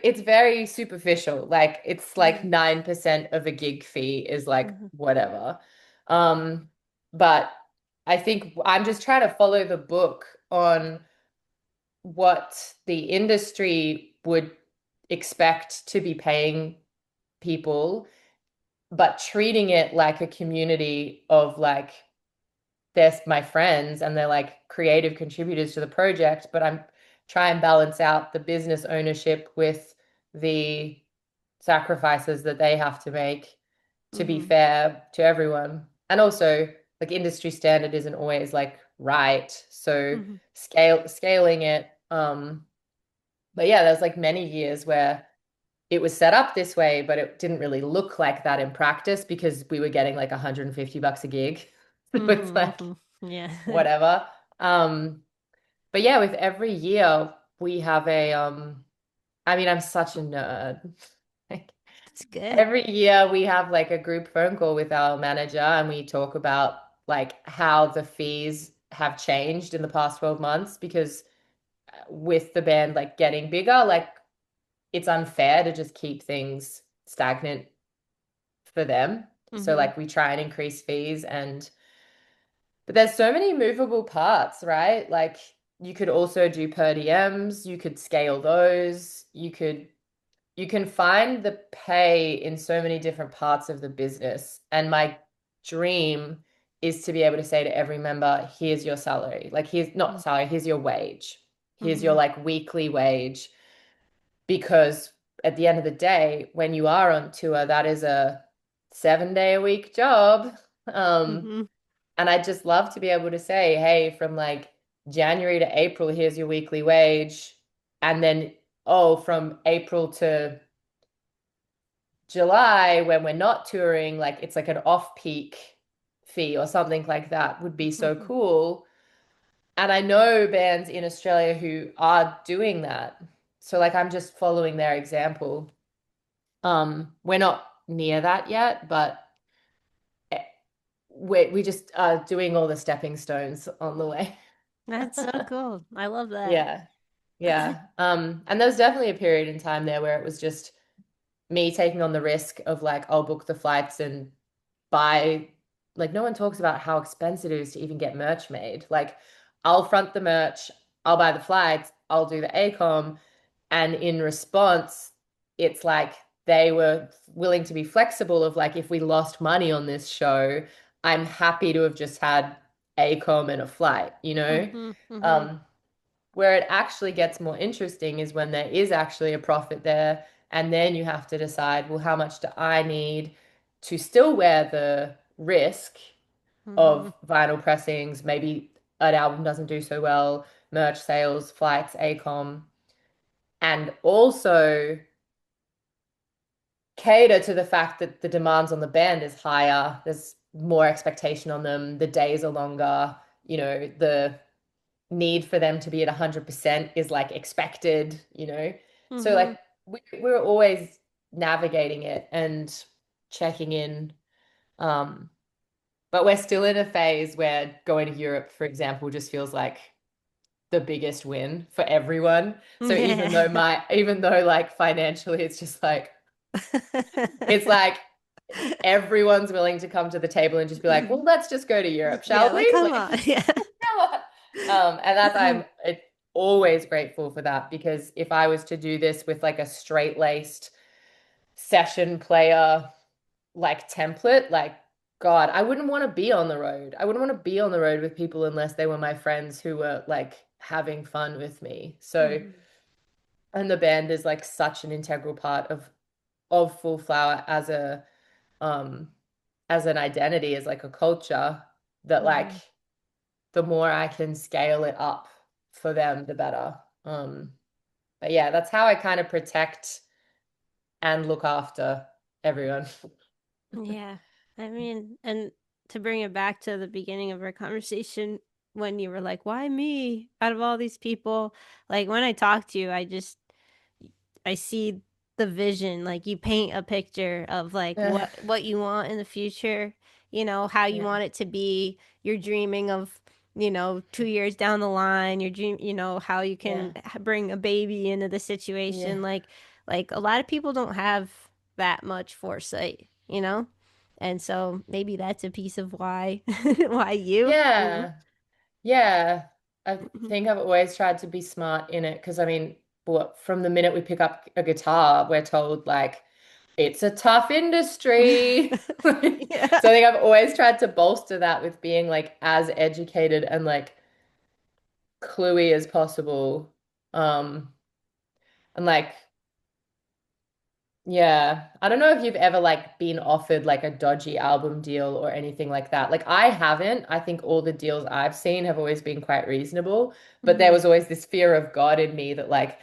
it's very superficial. Like it's like mhm, 9% of a gig fee is like mhm, whatever. Um, but I think I'm just trying to follow the book on what the industry would expect to be paying people, but treating it like a community of like they're my friends and they're like creative contributors to the project, but I'm try and balance out the business ownership with the sacrifices that they have to make to be mhm, fair to everyone. And also like industry standard isn't always like right. So mhm, scaling it. But yeah, there's like many years where it was set up this way, but it didn't really look like that in practice because we were getting like $150 a gig. So it's mhm, like mhm. Yeah. whatever. Um, but yeah, with every year we have I mean, I'm such a nerd. Like It's good. every year we have like a group phone call with our manager and we talk about like how the fees have changed in the past 12 months because with the band like getting bigger, like it's unfair to just keep things stagnant for them. So Mhm, like we try and increase fees and but there's so many movable parts, right? Like you could also do per diems, you could scale those, you can find the pay in so many different parts of the business. And my dream is to be able to say to every member, here's your salary. Like here's not salary, here's your wage. Here's your mhm, like weekly wage because at the end of the day, when you are on tour, that is a 7 day a week job. Um, mhm, and I'd just love to be able to say, hey, from like January to April, here's your weekly wage. And then, oh, from April to July, when we're not touring, like it's like an off-peak fee or something like that would be so mhm. cool. And I know bands in Australia who are doing that. So like I'm just following their example. We're not near that yet, but eh, we just are doing all the stepping stones on the way. That's so cool. I love that. Yeah. Yeah. And there was definitely a period in time there where it was just me taking on the risk of like, I'll book the flights and buy, like, no one talks about how expensive it is to even get merch made. Like, I'll front the merch, I'll buy the flights, I'll do the ACOM. And in response, it's like they were willing to be flexible of like, if we lost money on this show, I'm happy to have just had ACOM and a flight, you know? Mhm, mhm, Um, where it actually gets more interesting is when there is actually a profit there. And then you have to decide, well, how much do I need to still wear the risk mhm, of vinyl pressings? Maybe an album doesn't do so well, merch sales, flights, ACOM, and also cater to the fact that the demands on the band is higher. There's more expectation on them. The days are longer. You know, the need for them to be at 100% is like expected, you know? So mhm. like we're always navigating it and checking in. Um, but we're still in a phase where going to Europe, for example, just feels like the biggest win for everyone. So Yeah. even though like financially it's just like it's like everyone's willing to come to the table and just be like, well, let's just go to Europe, Yeah, shall like we? come Like on. Yeah. And that's always grateful for that because if I was to do this with like a straight-laced session player like template, like God, I wouldn't want to be on the road. I wouldn't want to be on the road with people unless they were my friends who were like having fun with me. So, Mhm. and the band is like such an integral part of Full Flower um as an identity, as like a culture that like Mhm. the more I can scale it up for them, the better. But yeah, that's how I kind of protect and look after everyone. Yeah. I mean, and to bring it back to the beginning of our conversation when you were like, why me out of all these people? Like when I talk to you, I see the vision, like you paint a picture of like Yeah, what you want in the future, how you yeah, want it to be. You're dreaming of, 2 years down the line, your dream, how you yeah, can bring a baby into the yeah, situation. Like a lot of people don't have that much foresight, and so maybe that's a piece of why why you. yeah, yeah. I Mhm. think I've always tried to be smart in it because I mean, what from the minute we pick up a guitar, we're told like it's a tough industry. So I Yeah. think I've always tried to bolster that with being like as educated and like cluey as possible. Um, and like, yeah, I don't know if you've ever like been offered like a dodgy album deal or anything like that. Like I haven't. I think all the deals I've seen have always been quite reasonable, but there Mhm. was always this fear of God in me that like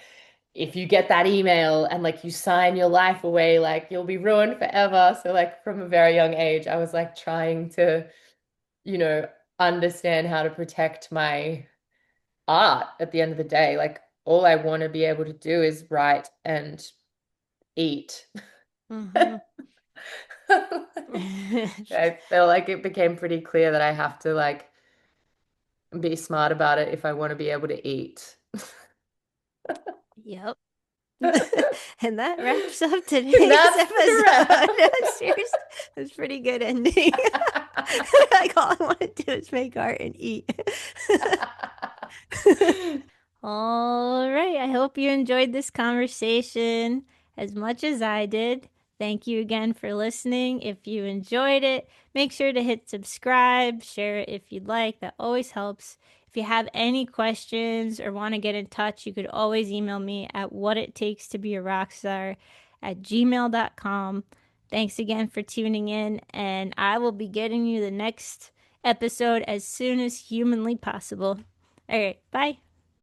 if you get that email and like you sign your life away, like you'll be ruined forever. So like from a very young age, I was like trying to, you know, understand how to protect my art at the end of the day. Like all I want to be able to do is write and eat. Mhm. I feel like it became pretty clear that I have to like be smart about it if I want to be able to eat. Yep. And that wraps up And today's that's the episode. wrap. Seriously, it's pretty good ending. Like all I want to do is make art and eat. All right. I hope you enjoyed this conversation as much as I did. Thank you again for listening. If you enjoyed it, make sure to hit subscribe, share it if you'd like. That always helps. If you have any questions or want to get in touch, you could always email me at whatittakestobearockstar@gmail.com. Thanks again for tuning in, and I will be getting you the next episode as soon as humanly possible. All right, bye.